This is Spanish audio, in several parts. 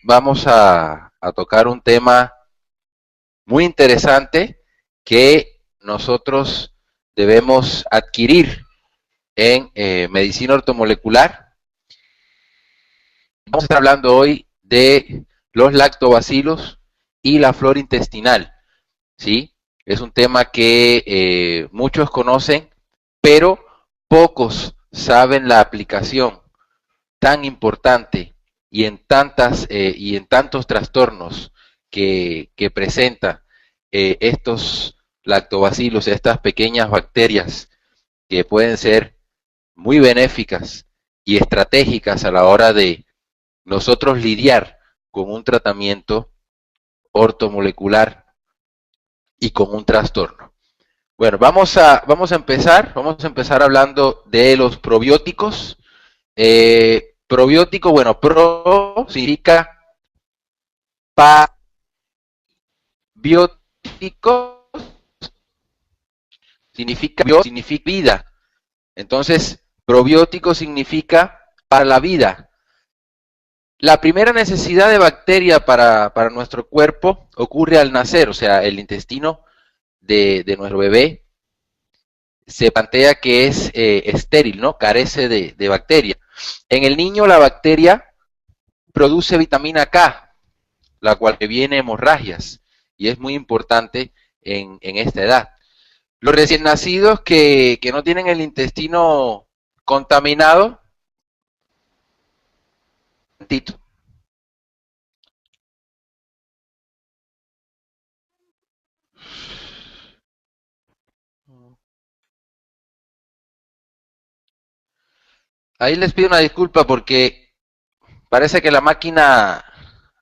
vamos a tocar un tema muy interesante que nosotros debemos adquirir en medicina ortomolecular. Vamos a estar hablando hoy de los lactobacilos y la flora intestinal, ¿sí? Es un tema que muchos conocen, pero pocos saben la aplicación tan importante y en tantos trastornos que presenta estos lactobacilos, estas pequeñas bacterias que pueden ser muy benéficas y estratégicas a la hora de nosotros lidiar con un tratamiento ortomolecular y con un trastorno. Bueno, vamos a empezar hablando de los probióticos. Probiótico, bueno, pro significa biótico, significa vida. Entonces, probiótico significa para la vida. La primera necesidad de bacteria para nuestro cuerpo ocurre al nacer, o sea, el intestino de nuestro bebé se plantea que es estéril, ¿no? Carece de bacteria. En el niño la bacteria produce vitamina K, la cual previene hemorragias y es muy importante en esta edad. Los recién nacidos que no tienen el intestino contaminado, ahí les pido una disculpa porque parece que la máquina,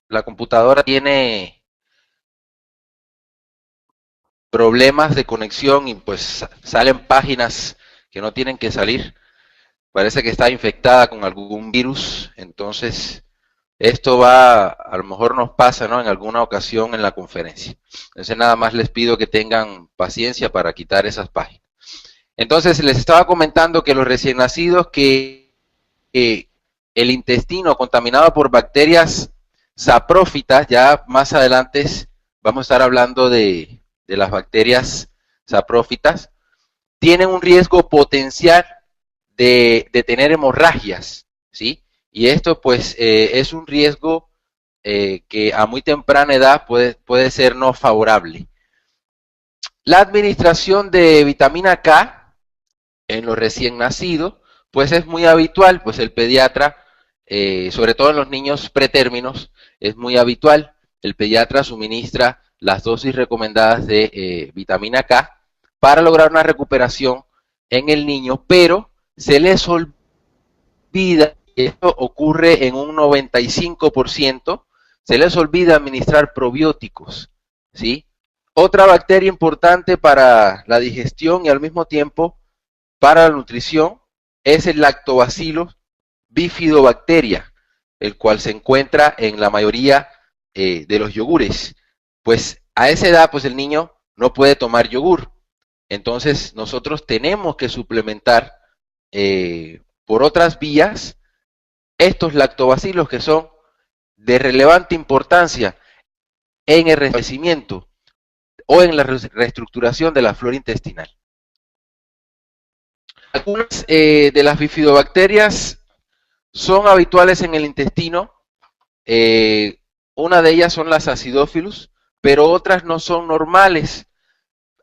la computadora tiene problemas de conexión y pues salen páginas que no tienen que salir. Parece que está infectada con algún virus, entonces esto a lo mejor nos pasa, ¿no? En alguna ocasión en la conferencia. Entonces nada más les pido que tengan paciencia para quitar esas páginas. Entonces les estaba comentando que los recién nacidos que el intestino contaminado por bacterias saprófitas, ya más adelante vamos a estar hablando de las bacterias saprófitas, tienen un riesgo potencial de tener hemorragias, ¿sí? Y esto pues es un riesgo que a muy temprana edad puede ser no favorable. La administración de vitamina K en los recién nacidos, pues es muy habitual, pues el pediatra, sobre todo en los niños pretérminos, es muy habitual. El pediatra suministra las dosis recomendadas de vitamina K para lograr una recuperación en el niño, pero se les olvida, y esto ocurre en un 95%, se les olvida administrar probióticos, ¿sí? Otra bacteria importante para la digestión y al mismo tiempo para la nutrición es el lactobacillus bifidobacteria, el cual se encuentra en la mayoría de los yogures. Pues a esa edad, pues el niño no puede tomar yogur. Entonces nosotros tenemos que suplementar por otras vías estos lactobacilos que son de relevante importancia en el restablecimiento o en la reestructuración de la flora intestinal. Algunas de las bifidobacterias son habituales en el intestino. Una de ellas son las acidófilos, pero otras no son normales,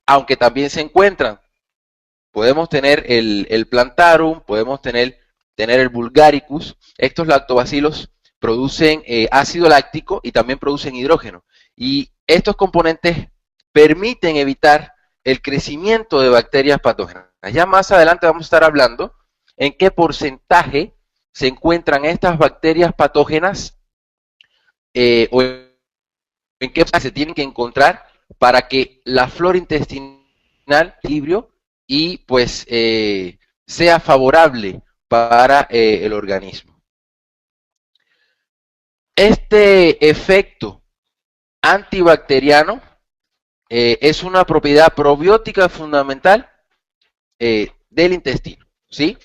aunque también se encuentran. Podemos tener el plantarum, podemos tener el vulgaricus. Estos lactobacilos producen ácido láctico y también producen hidrógeno. Y estos componentes permiten evitar el crecimiento de bacterias patógenas. Ya más adelante vamos a estar hablando en qué porcentaje se encuentran estas bacterias patógenas o en qué se tienen que encontrar para que la flora intestinal equilibrio y pues sea favorable para el organismo. Este efecto antibacteriano es una propiedad probiótica fundamental del intestino, ¿sí?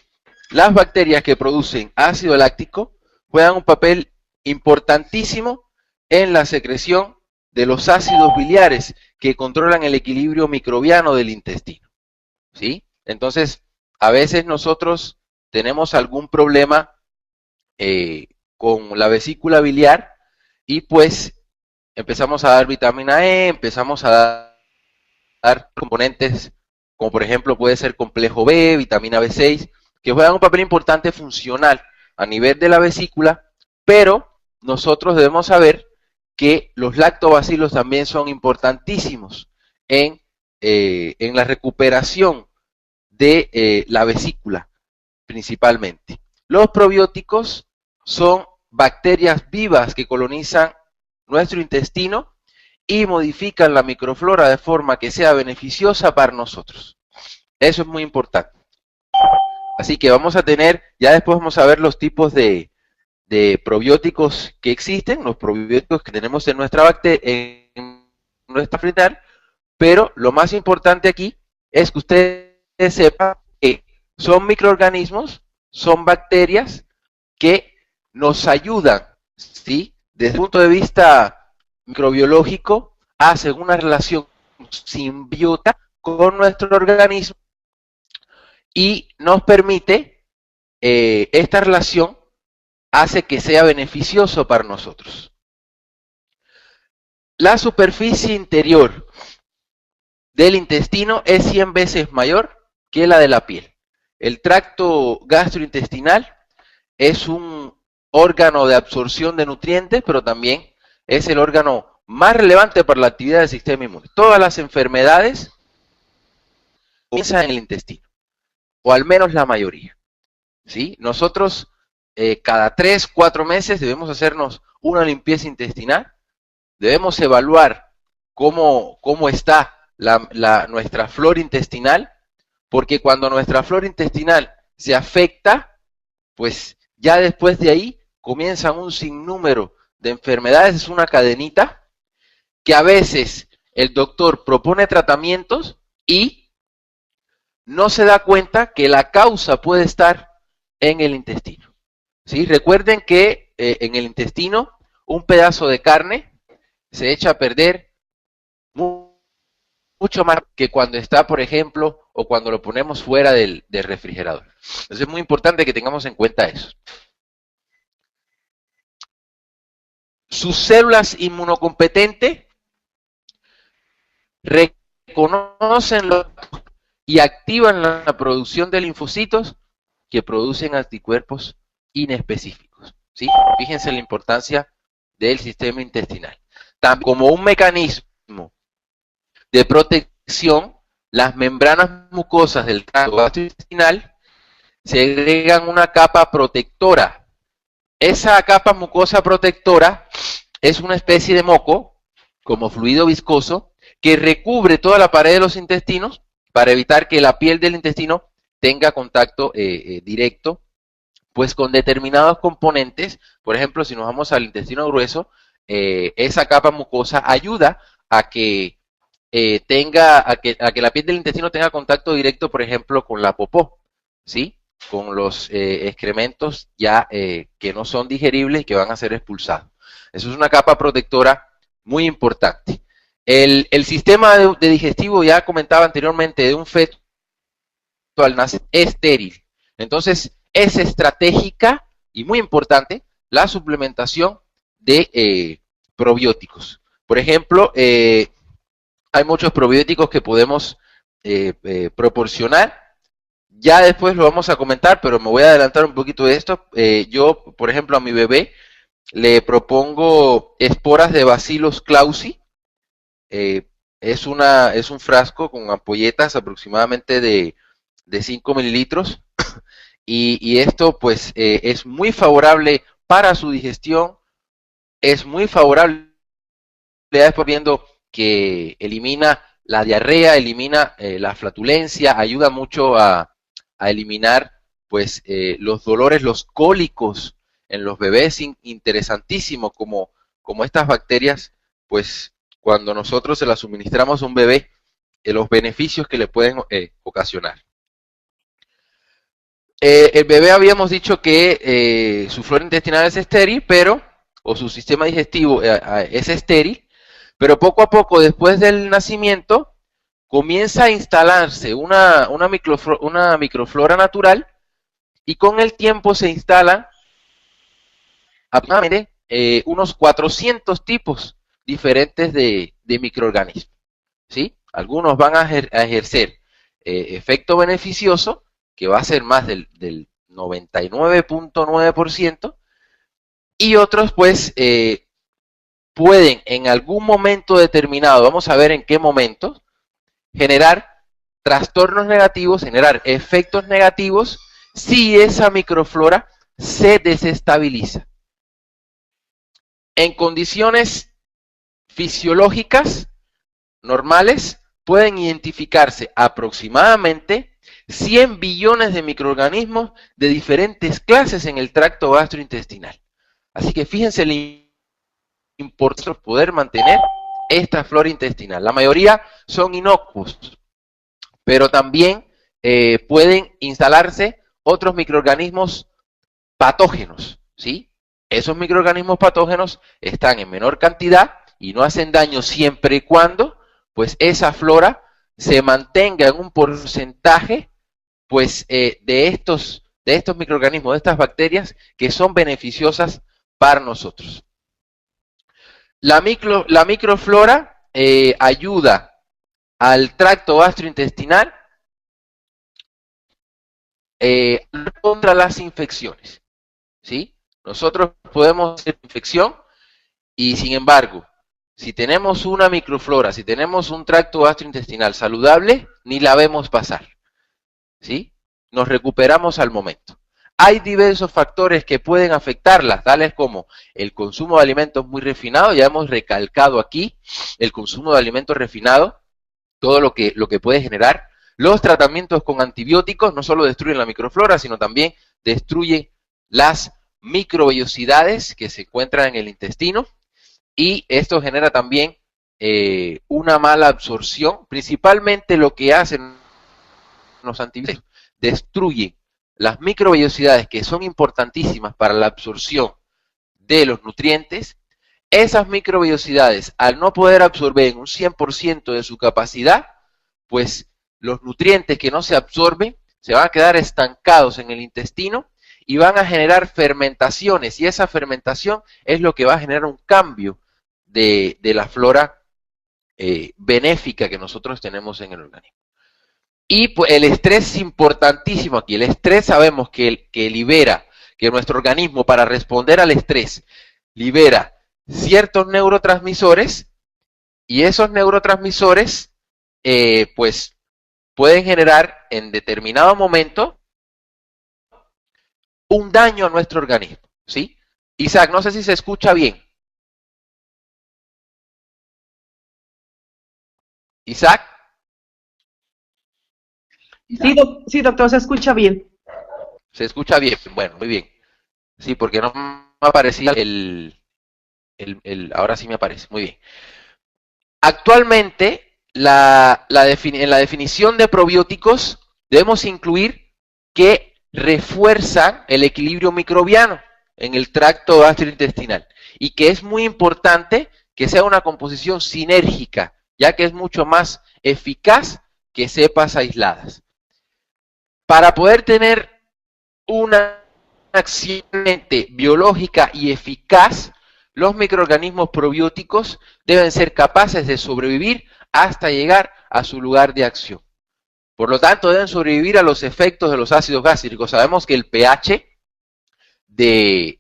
Las bacterias que producen ácido láctico juegan un papel importantísimo en la secreción de los ácidos biliares que controlan el equilibrio microbiano del intestino, ¿sí? Entonces, a veces nosotros tenemos algún problema con la vesícula biliar y pues empezamos a dar vitamina E, empezamos a dar componentes como por ejemplo puede ser complejo B, vitamina B6, que juegan un papel importante funcional a nivel de la vesícula, pero nosotros debemos saber que los lactobacilos también son importantísimos en la recuperación de la vesícula principalmente. Los probióticos son bacterias vivas que colonizan nuestro intestino y modifican la microflora de forma que sea beneficiosa para nosotros. Eso es muy importante. Así que vamos a tener, ya después vamos a ver los tipos de probióticos que existen, los probióticos que tenemos en nuestra bacteria, en nuestra flora, pero lo más importante aquí es que ustedes sepan que son microorganismos, son bacterias que nos ayudan, ¿sí? Desde el punto de vista microbiológico, hacen una relación simbiótica con nuestro organismo y nos permite, esta relación hace que sea beneficioso para nosotros. La superficie interior del intestino es 100 veces mayor que la de la piel. El tracto gastrointestinal es un órgano de absorción de nutrientes, pero también es el órgano más relevante para la actividad del sistema inmune. Todas las enfermedades comienzan en el intestino, o al menos la mayoría, ¿sí? Nosotros cada 3, 4 meses debemos hacernos una limpieza intestinal, debemos evaluar cómo está nuestra flora intestinal, porque cuando nuestra flora intestinal se afecta, pues ya después de ahí comienzan un sinnúmero de enfermedades, es una cadenita que a veces el doctor propone tratamientos y no se da cuenta que la causa puede estar en el intestino. ¿Sí? Recuerden que en el intestino un pedazo de carne se echa a perder mucho más que cuando está, por ejemplo, o cuando lo ponemos fuera del refrigerador. Entonces es muy importante que tengamos en cuenta eso. Sus células inmunocompetentes reconocen y activan la producción de linfocitos que producen anticuerpos inespecíficos, ¿sí? Fíjense la importancia del sistema intestinal. También como un mecanismo de protección, las membranas mucosas del tracto gastrointestinal segregan una capa protectora. Esa capa mucosa protectora es una especie de moco, como fluido viscoso, que recubre toda la pared de los intestinos para evitar que la piel del intestino tenga contacto directo pues con determinados componentes. Por ejemplo, si nos vamos al intestino grueso, esa capa mucosa ayuda a que a que la piel del intestino tenga contacto directo, por ejemplo, con la popó, ¿sí? Con los excrementos ya que no son digeribles y que van a ser expulsados. Eso es una capa protectora muy importante. El sistema de digestivo, ya comentaba anteriormente, de un feto al nacer es estéril. Entonces, es estratégica y muy importante la suplementación de probióticos. Por ejemplo, hay muchos probióticos que podemos proporcionar. Ya después lo vamos a comentar, pero me voy a adelantar un poquito de esto. Yo, por ejemplo, a mi bebé le propongo esporas de Bacillus clausi. Es un frasco con ampolletas aproximadamente de 5 mililitros. Y esto pues es muy favorable para su digestión, es muy favorable, después viendo que elimina la diarrea, elimina la flatulencia, ayuda mucho a eliminar pues los dolores, los cólicos en los bebés, interesantísimo como estas bacterias, pues cuando nosotros se las suministramos a un bebé, los beneficios que le pueden ocasionar. El bebé habíamos dicho que su flora intestinal es estéril, pero o su sistema digestivo es estéril, pero poco a poco, después del nacimiento, comienza a instalarse una microflora natural, y con el tiempo se instalan aproximadamente unos 400 tipos diferentes de microorganismos, ¿sí? Algunos van a ejercer efecto beneficioso, que va a ser más del 99.9%, y otros pues pueden en algún momento determinado, vamos a ver en qué momento, generar trastornos negativos, generar efectos negativos si esa microflora se desestabiliza. En condiciones fisiológicas normales pueden identificarse aproximadamente 100 billones de microorganismos de diferentes clases en el tracto gastrointestinal. Así que fíjense lo importante poder mantener esta flora intestinal. La mayoría son inocuos, pero también pueden instalarse otros microorganismos patógenos, ¿sí? Esos microorganismos patógenos están en menor cantidad y no hacen daño siempre y cuando, pues, esa flora se mantenga en un porcentaje, pues, de estos microorganismos, de estas bacterias, que son beneficiosas para nosotros. La microflora ayuda al tracto gastrointestinal contra las infecciones, ¿sí? Nosotros podemos hacer infección y, sin embargo, si tenemos una microflora, si tenemos un tracto gastrointestinal saludable, ni la vemos pasar, ¿sí? Nos recuperamos al momento. Hay diversos factores que pueden afectarlas, tales como el consumo de alimentos muy refinados. Ya hemos recalcado aquí el consumo de alimentos refinados, todo lo que puede generar. Los tratamientos con antibióticos no solo destruyen la microflora, sino también destruyen las microvellosidades que se encuentran en el intestino, y esto genera también una mala absorción. Principalmente lo que hacen los antibióticos, destruyen las microvellosidades que son importantísimas para la absorción de los nutrientes. Esas microvellosidades, al no poder absorber en un 100% de su capacidad, pues los nutrientes que no se absorben se van a quedar estancados en el intestino y van a generar fermentaciones, y esa fermentación es lo que va a generar un cambio de la flora benéfica que nosotros tenemos en el organismo. Y pues el estrés es importantísimo aquí. El estrés sabemos que libera, que nuestro organismo, para responder al estrés, libera ciertos neurotransmisores, y esos neurotransmisores pues pueden generar en determinado momento un daño a nuestro organismo, ¿sí? Isaac, no sé si se escucha bien. Isaac. Sí, doctor, se escucha bien. Se escucha bien, bueno, muy bien. Sí, porque no me aparecía ahora sí me aparece, muy bien. Actualmente, en la definición de probióticos, debemos incluir que refuerzan el equilibrio microbiano en el tracto gastrointestinal, y que es muy importante que sea una composición sinérgica, ya que es mucho más eficaz que cepas aisladas. Para poder tener una acción biológica y eficaz, los microorganismos probióticos deben ser capaces de sobrevivir hasta llegar a su lugar de acción. Por lo tanto, deben sobrevivir a los efectos de los ácidos gástricos. Sabemos que el pH del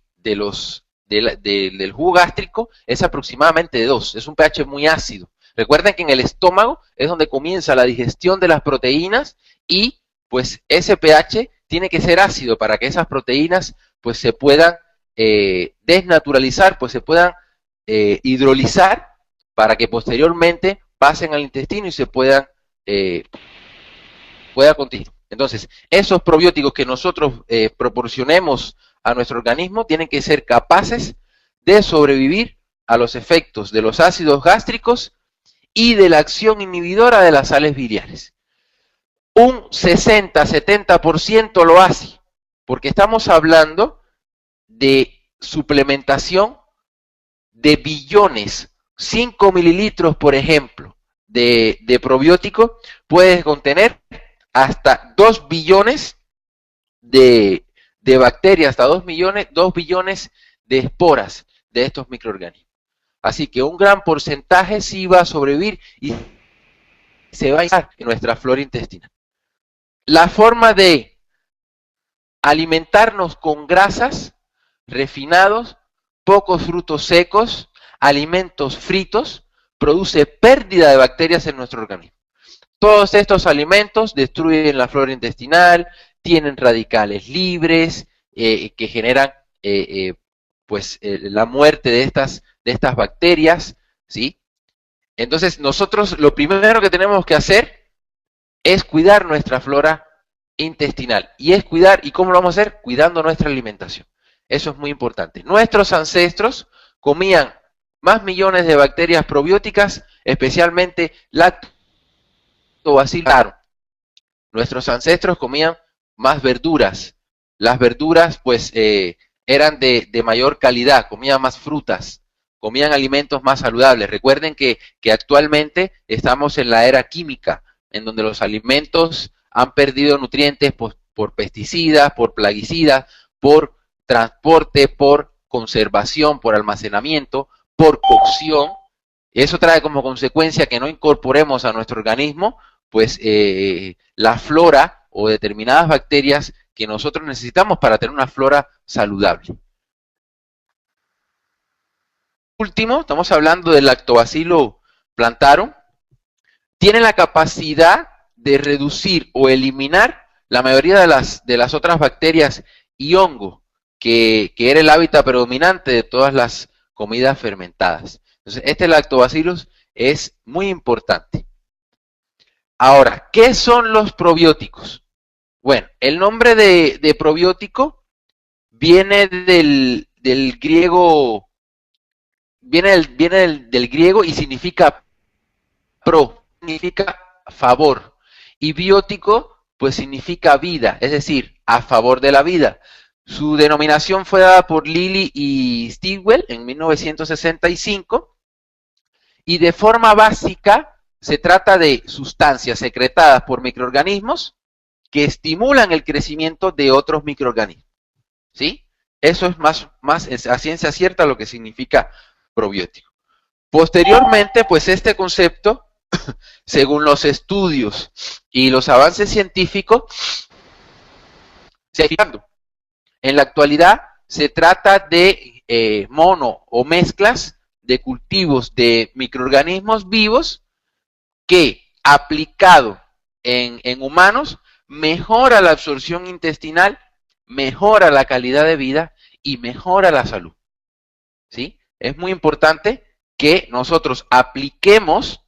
jugo gástrico es aproximadamente de 2, es un pH muy ácido. Recuerden que en el estómago es donde comienza la digestión de las proteínas, y pues ese pH tiene que ser ácido para que esas proteínas pues se puedan desnaturalizar, pues se puedan hidrolizar, para que posteriormente pasen al intestino y se pueda continuar. Entonces, esos probióticos que nosotros proporcionemos a nuestro organismo tienen que ser capaces de sobrevivir a los efectos de los ácidos gástricos y de la acción inhibidora de las sales biliares. Un 60-70% lo hace, porque estamos hablando de suplementación de billones, 5 mililitros, por ejemplo, de probiótico, puede contener hasta 2 billones de bacterias, hasta 2 billones de esporas de estos microorganismos. Así que un gran porcentaje sí va a sobrevivir y se va a instalar en nuestra flora intestinal. La forma de alimentarnos con grasas, refinados, pocos frutos secos, alimentos fritos, produce pérdida de bacterias en nuestro organismo. Todos estos alimentos destruyen la flora intestinal, tienen radicales libres que generan la muerte de estas bacterias, ¿sí? Entonces nosotros lo primero que tenemos que hacer es cuidar nuestra flora intestinal. ¿Y cómo lo vamos a hacer? Cuidando nuestra alimentación. Eso es muy importante. Nuestros ancestros comían más millones de bacterias probióticas, especialmente lactobacillus. Nuestros ancestros comían más verduras. Las verduras, pues, eran de mayor calidad, comían más frutas, comían alimentos más saludables. Recuerden que actualmente estamos en la era química, en donde los alimentos han perdido nutrientes por pesticidas, por plaguicidas, por transporte, por conservación, por almacenamiento, por cocción. Eso trae como consecuencia que no incorporemos a nuestro organismo pues la flora o determinadas bacterias que nosotros necesitamos para tener una flora saludable. Último, estamos hablando del Lactobacillus plantarum. Tiene la capacidad de reducir o eliminar la mayoría de las otras bacterias y hongos que era el hábitat predominante de todas las comidas fermentadas. Entonces, este Lactobacillus es muy importante. Ahora, ¿qué son los probióticos? Bueno, el nombre de probiótico viene del griego, viene del griego y significa significa favor, y biótico, pues significa vida, es decir, a favor de la vida. Su denominación fue dada por Lilly y Stilwell en 1965, y de forma básica se trata de sustancias secretadas por microorganismos que estimulan el crecimiento de otros microorganismos, ¿sí? Eso es más a ciencia cierta lo que significa probiótico. Posteriormente, pues este concepto, según los estudios y los avances científicos, se ha ido. En la actualidad se trata de mono o mezclas de cultivos de microorganismos vivos que, aplicado en humanos, mejora la absorción intestinal, mejora la calidad de vida y mejora la salud, ¿sí? Es muy importante que nosotros apliquemos,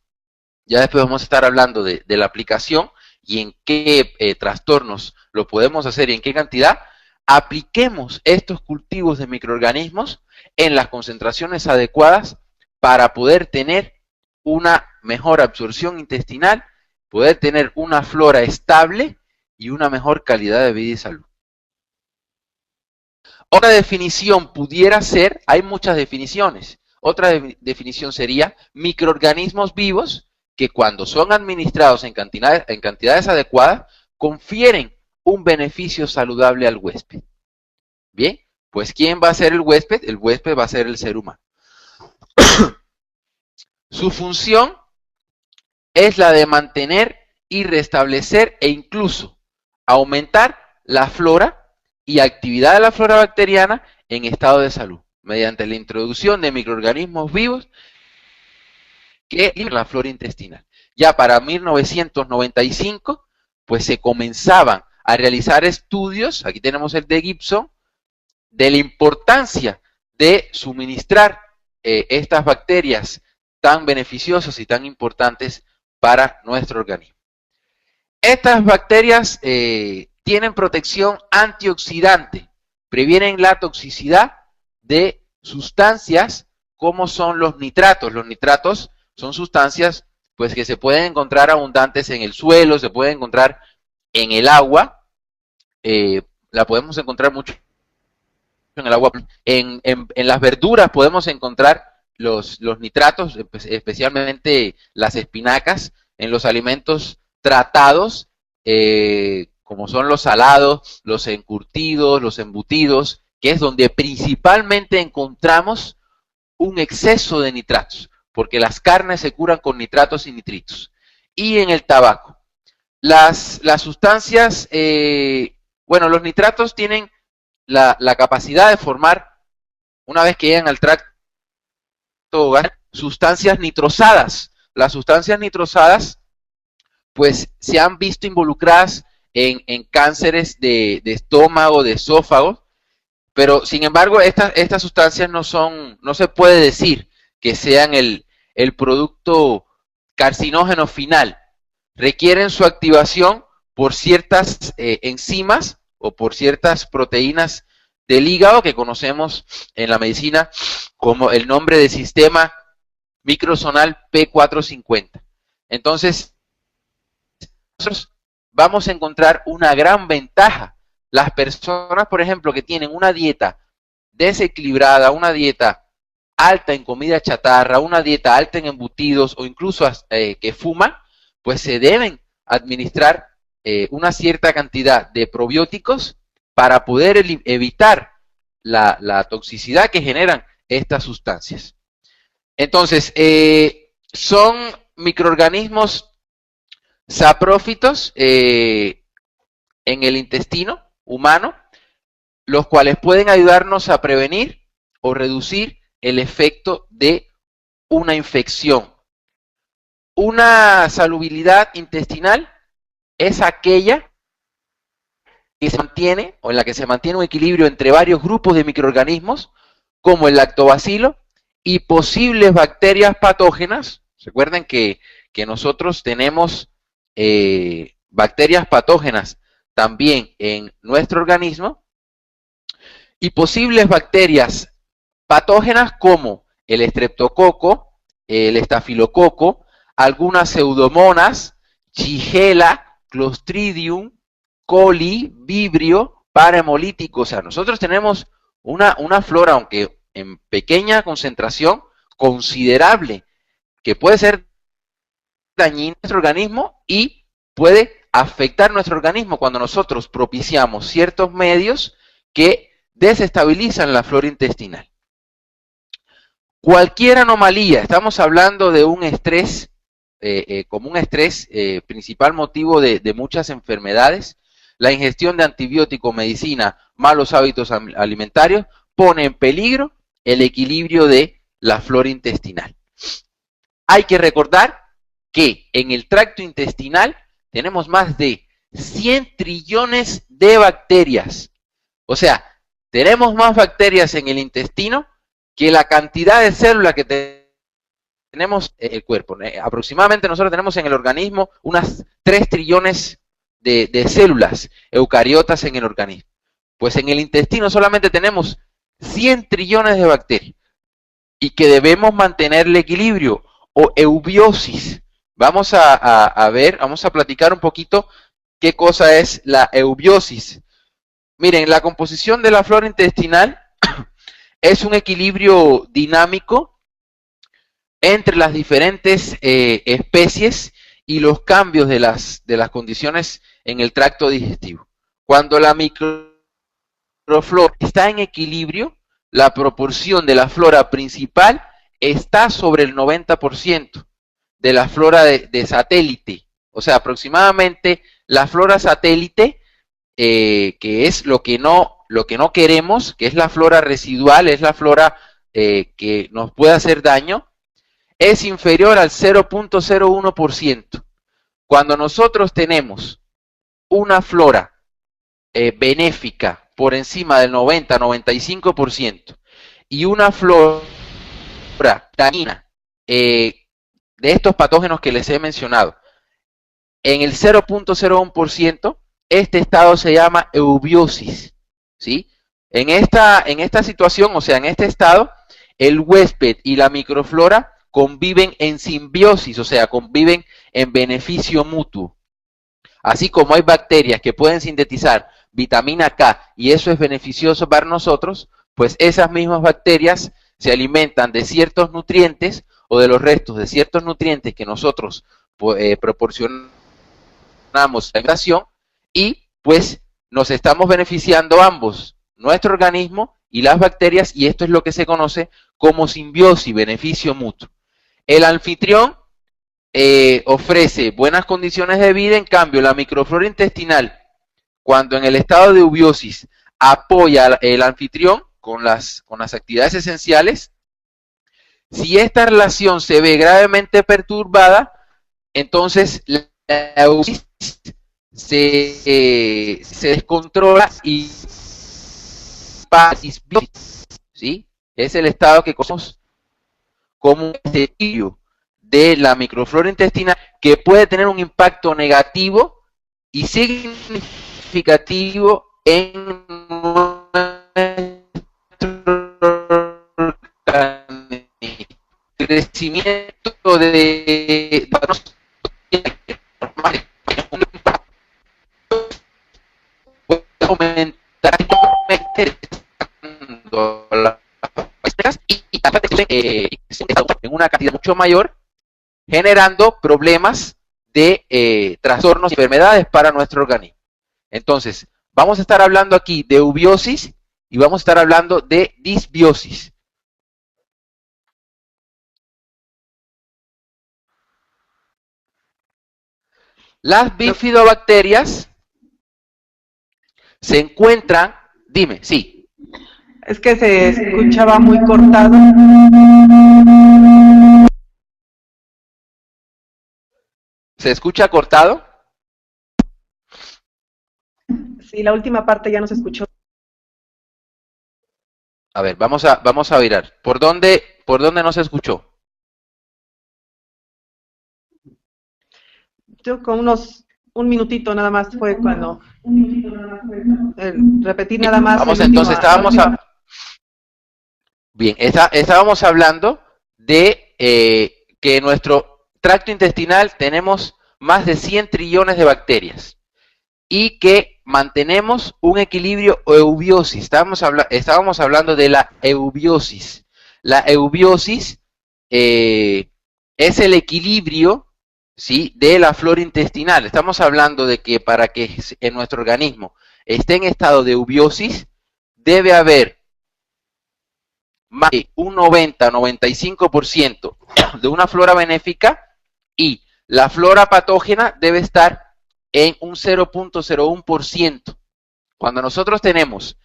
ya después vamos a estar hablando de la aplicación y en qué trastornos lo podemos hacer y en qué cantidad, apliquemos estos cultivos de microorganismos en las concentraciones adecuadas para poder tener una mejor absorción intestinal, poder tener una flora estable y una mejor calidad de vida y salud. Otra definición pudiera ser, hay muchas definiciones, otra definición sería microorganismos vivos que cuando son administrados en cantidades adecuadas, confieren un beneficio saludable al huésped. Bien, pues ¿quién va a ser el huésped? El huésped va a ser el ser humano. Su función es la de mantener y restablecer e incluso aumentar la flora y actividad de la flora bacteriana en estado de salud, mediante la introducción de microorganismos vivos que en la flora intestinal. Ya para 1995, pues se comenzaban a realizar estudios, aquí tenemos el de Gibson, de la importancia de suministrar estas bacterias tan beneficiosas y tan importantes para nuestro organismo. Estas bacterias tienen protección antioxidante, previenen la toxicidad de sustancias como son los nitratos. Los nitratos son sustancias pues que se pueden encontrar abundantes en el suelo, se pueden encontrar en el agua, la podemos encontrar mucho en el agua, en las verduras podemos encontrar los nitratos, especialmente las espinacas, en los alimentos tratados, como son los salados, los encurtidos, los embutidos, que es donde principalmente encontramos un exceso de nitratos, porque las carnes se curan con nitratos y nitritos. Y en el tabaco. Las sustancias, bueno, los nitratos tienen la capacidad de formar, una vez que llegan al tracto vaginal, sustancias nitrosadas. Las sustancias nitrosadas, pues, se han visto involucradas en cánceres de estómago, de esófago, pero sin embargo estas sustancias no se puede decir que sean el producto carcinógeno final. Requieren su activación por ciertas enzimas o por ciertas proteínas del hígado que conocemos en la medicina como el nombre de sistema microsonal P450. Entonces, nosotros vamos a encontrar una gran ventaja. Las personas, por ejemplo, que tienen una dieta desequilibrada, una dieta alta en comida chatarra, una dieta alta en embutidos o incluso que fuman, pues se deben administrar una cierta cantidad de probióticos para poder evitar la toxicidad que generan estas sustancias. Entonces, son microorganismos saprófitos en el intestino humano, los cuales pueden ayudarnos a prevenir o reducir el efecto de una infección. Una solubilidad intestinal es aquella que se mantiene, o en la que se mantiene un equilibrio entre varios grupos de microorganismos, como el lactobacilo y posibles bacterias patógenas. Recuerden que nosotros tenemos bacterias patógenas también en nuestro organismo, y posibles bacterias patógenas como el estreptococo, el estafilococo, algunas pseudomonas, Shigella, Clostridium, coli, vibrio, parahemolítico. O sea, nosotros tenemos una flora, aunque en pequeña concentración, considerable, que puede ser dañina a nuestro organismo y puede afectar nuestro organismo cuando nosotros propiciamos ciertos medios que desestabilizan la flora intestinal. Cualquier anomalía, estamos hablando de un estrés, como un estrés, principal motivo de muchas enfermedades. La ingestión de antibióticos, medicina, malos hábitos alimentarios, pone en peligro el equilibrio de la flora intestinal. Hay que recordar que en el tracto intestinal tenemos más de 100 trillones de bacterias. O sea, tenemos más bacterias en el intestino que la cantidad de células que tenemos en el cuerpo. Aproximadamente nosotros tenemos en el organismo unas 3 trillones de células eucariotas en el organismo. Pues en el intestino solamente tenemos 100 trillones de bacterias y que debemos mantener el equilibrio o eubiosis. Vamos a ver, vamos a platicar un poquito qué cosa es la eubiosis. Miren, la composición de la flora intestinal es un equilibrio dinámico entre las diferentes especies y los cambios de las condiciones en el tracto digestivo. Cuando la microflora está en equilibrio, la proporción de la flora principal está sobre el 90% de la flora de satélite. O sea, aproximadamente la flora satélite, que es lo que no queremos, que es la flora residual, es la flora que nos puede hacer daño, es inferior al 0.01%. Cuando nosotros tenemos una flora benéfica por encima del 90-95% y una flora dañina de estos patógenos que les he mencionado en el 0.01%, este estado se llama eubiosis, ¿sí? En esta situación, o sea, en este estado, el huésped y la microflora conviven en simbiosis, o sea, conviven en beneficio mutuo. Así como hay bacterias que pueden sintetizar vitamina K y eso es beneficioso para nosotros, pues esas mismas bacterias se alimentan de ciertos nutrientes o de los restos de ciertos nutrientes que nosotros proporcionamos a la alimentación, y pues nos estamos beneficiando ambos, nuestro organismo y las bacterias, y esto es lo que se conoce como simbiosis, beneficio mutuo. El anfitrión ofrece buenas condiciones de vida, en cambio la microflora intestinal, cuando en el estado de eubiosis apoya el anfitrión con las actividades esenciales, si esta relación se ve gravemente perturbada, entonces la eubiosis se descontrola y pasa disbiosis, ¿sí? Es el estado que conocemos como un desequilibrio de la microflora intestinal, que puede tener un impacto negativo y significativo en crecimiento de aumentar en una cantidad mucho mayor, generando problemas de trastornos y enfermedades para nuestro organismo. Entonces, vamos a estar hablando aquí de eubiosis y vamos a estar hablando de disbiosis. Las bifidobacterias se encuentran, dime, sí. Es que se escuchaba muy cortado. ¿Se escucha cortado? Sí, la última parte ya no se escuchó. A ver, vamos a mirar. ¿Por dónde no se escuchó? Yo con un minutito nada más fue cuando repetí nada más. Vamos entonces, estábamos hablando de que en nuestro tracto intestinal tenemos más de 100 trillones de bacterias y que mantenemos un equilibrio o eubiosis. Estábamos hablando de la eubiosis. La eubiosis es el equilibrio, ¿sí?, de la flora intestinal. Estamos hablando de que para que en nuestro organismo esté en estado de eubiosis, debe haber más de un 90-95% de una flora benéfica, y la flora patógena debe estar en un 0.01%. Cuando nosotros tenemos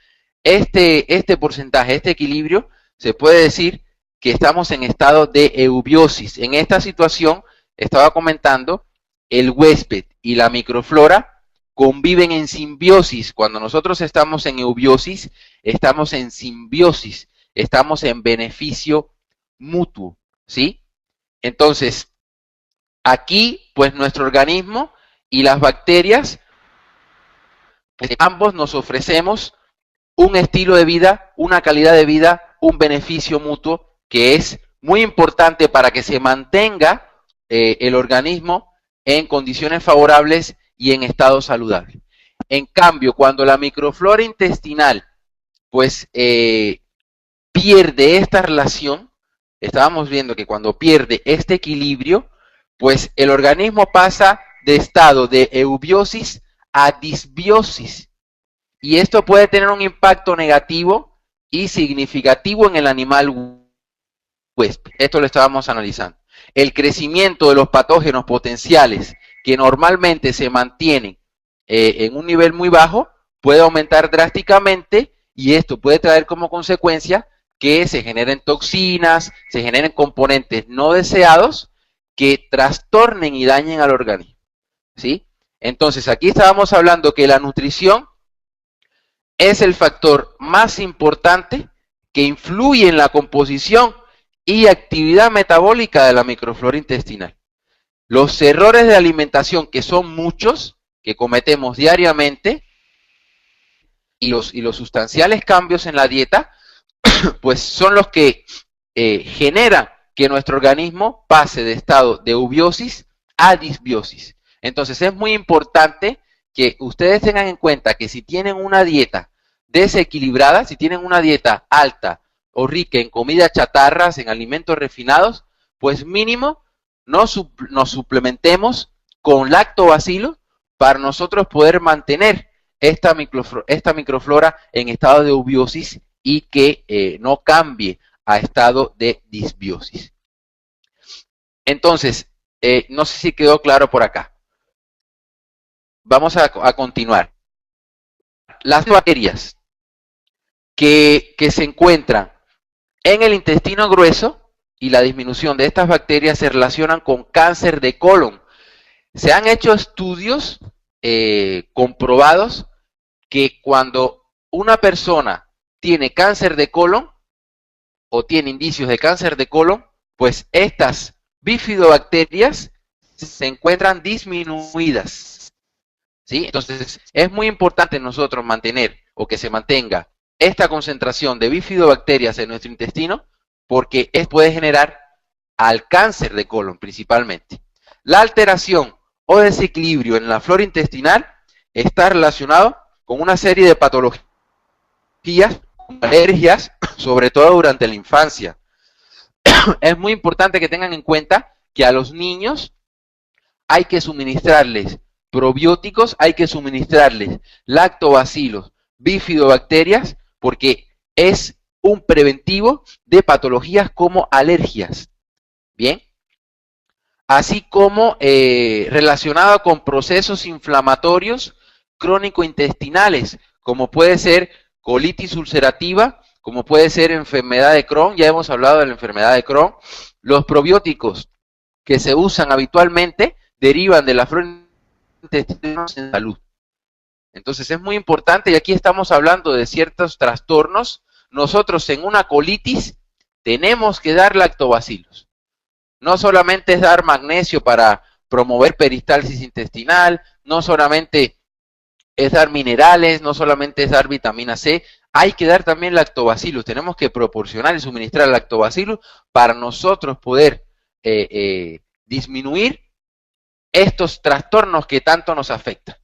este porcentaje, este equilibrio, se puede decir que estamos en estado de eubiosis. En esta situación, estaba comentando, el huésped y la microflora conviven en simbiosis. Cuando nosotros estamos en eubiosis, estamos en simbiosis, estamos en beneficio mutuo, ¿sí? Entonces, aquí, pues nuestro organismo y las bacterias, pues ambos nos ofrecemos un estilo de vida, una calidad de vida, un beneficio mutuo, que es muy importante para que se mantenga el organismo en condiciones favorables y en estado saludable. En cambio, cuando la microflora intestinal pues pierde esta relación, estábamos viendo que cuando pierde este equilibrio, pues el organismo pasa de estado de eubiosis a disbiosis, y esto puede tener un impacto negativo y significativo en el animal huésped. Esto lo estábamos analizando. El crecimiento de los patógenos potenciales, que normalmente se mantienen en un nivel muy bajo, puede aumentar drásticamente, y esto puede traer como consecuencia que se generen toxinas, se generen componentes no deseados que trastornen y dañen al organismo, ¿sí? Entonces, aquí estábamos hablando que la nutrición es el factor más importante que influye en la composición y actividad metabólica de la microflora intestinal. Los errores de alimentación, que son muchos, que cometemos diariamente, y los sustanciales cambios en la dieta, pues son los que generan que nuestro organismo pase de estado de eubiosis a disbiosis. Entonces es muy importante que ustedes tengan en cuenta que si tienen una dieta desequilibrada, si tienen una dieta alta o rica en comidas chatarras, en alimentos refinados, pues mínimo nos suplementemos con lactobacilos para nosotros poder mantener esta microflora en estado de eubiosis y que no cambie a estado de disbiosis. Entonces, no sé si quedó claro por acá. Vamos a continuar. Las bacterias que se encuentran en el intestino grueso y la disminución de estas bacterias se relacionan con cáncer de colon. Se han hecho estudios comprobados que cuando una persona tiene cáncer de colon o tiene indicios de cáncer de colon, pues estas bifidobacterias se encuentran disminuidas. ¿Sí? Entonces, es muy importante nosotros mantener o que se mantenga esta concentración de bifidobacterias en nuestro intestino porque puede generar al cáncer de colon principalmente. La alteración o desequilibrio en la flora intestinal está relacionado con una serie de patologías, alergias, sobre todo durante la infancia. Es muy importante que tengan en cuenta que a los niños hay que suministrarles probióticos, hay que suministrarles lactobacilos, bifidobacterias, porque es un preventivo de patologías como alergias. Bien. Así como relacionado con procesos inflamatorios crónico-intestinales, como puede ser colitis ulcerativa, como puede ser enfermedad de Crohn, ya hemos hablado de la enfermedad de Crohn. Los probióticos que se usan habitualmente derivan de la flora intestinal en salud. Entonces es muy importante, y aquí estamos hablando de ciertos trastornos. Nosotros en una colitis tenemos que dar lactobacilos. No solamente es dar magnesio para promover peristalsis intestinal, no solamente es dar minerales, no solamente es dar vitamina C, hay que dar también lactobacilos. Tenemos que proporcionar y suministrar lactobacilos para nosotros poder disminuir estos trastornos que tanto nos afectan.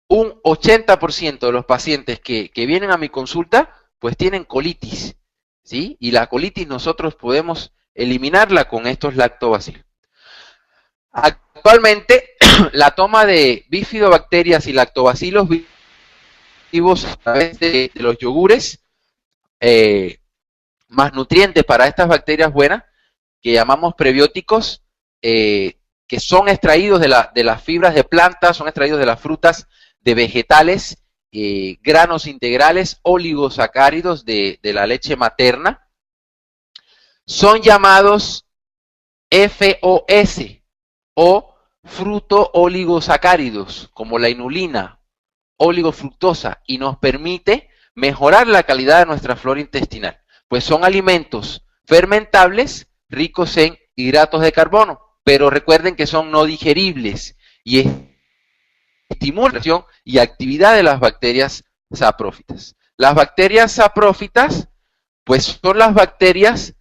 Un 80% de los pacientes que vienen a mi consulta, pues tienen colitis, ¿sí? Y la colitis nosotros podemos eliminarla con estos lactobacilos. Actualmente, la toma de bifidobacterias y lactobacilos vivos a través de los yogures, más nutrientes para estas bacterias buenas, que llamamos prebióticos, que son extraídos de las fibras de plantas, son extraídos de las frutas, de vegetales, granos integrales, oligosacáridos de la leche materna, son llamados FOS o fruto oligosacáridos, como la inulina, oligofructosa, y nos permite mejorar la calidad de nuestra flora intestinal, pues son alimentos fermentables ricos en hidratos de carbono, pero recuerden que son no digeribles y estimulación y actividad de las bacterias saprófitas. Las bacterias saprófitas, pues son las bacterias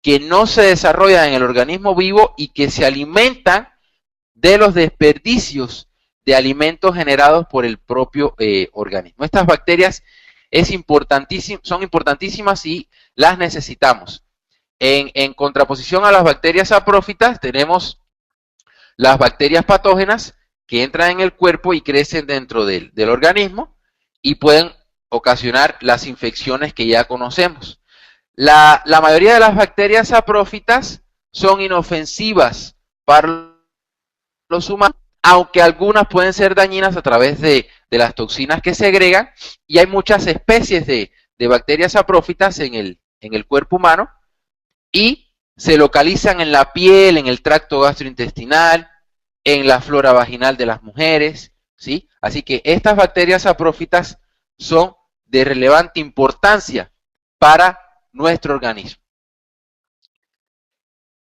que no se desarrollan en el organismo vivo y que se alimentan de los desperdicios de alimentos generados por el propio organismo. Estas bacterias son importantísimas y las necesitamos. En contraposición a las bacterias saprófitas, tenemos las bacterias patógenas que entran en el cuerpo y crecen dentro del organismo y pueden ocasionar las infecciones que ya conocemos. La mayoría de las bacterias saprófitas son inofensivas para los humanos, aunque algunas pueden ser dañinas a través de las toxinas que segregan, y hay muchas especies de bacterias saprófitas en el cuerpo humano y se localizan en la piel, en el tracto gastrointestinal, en la flora vaginal de las mujeres, ¿sí? Así que estas bacterias saprófitas son de relevante importancia para nuestro organismo.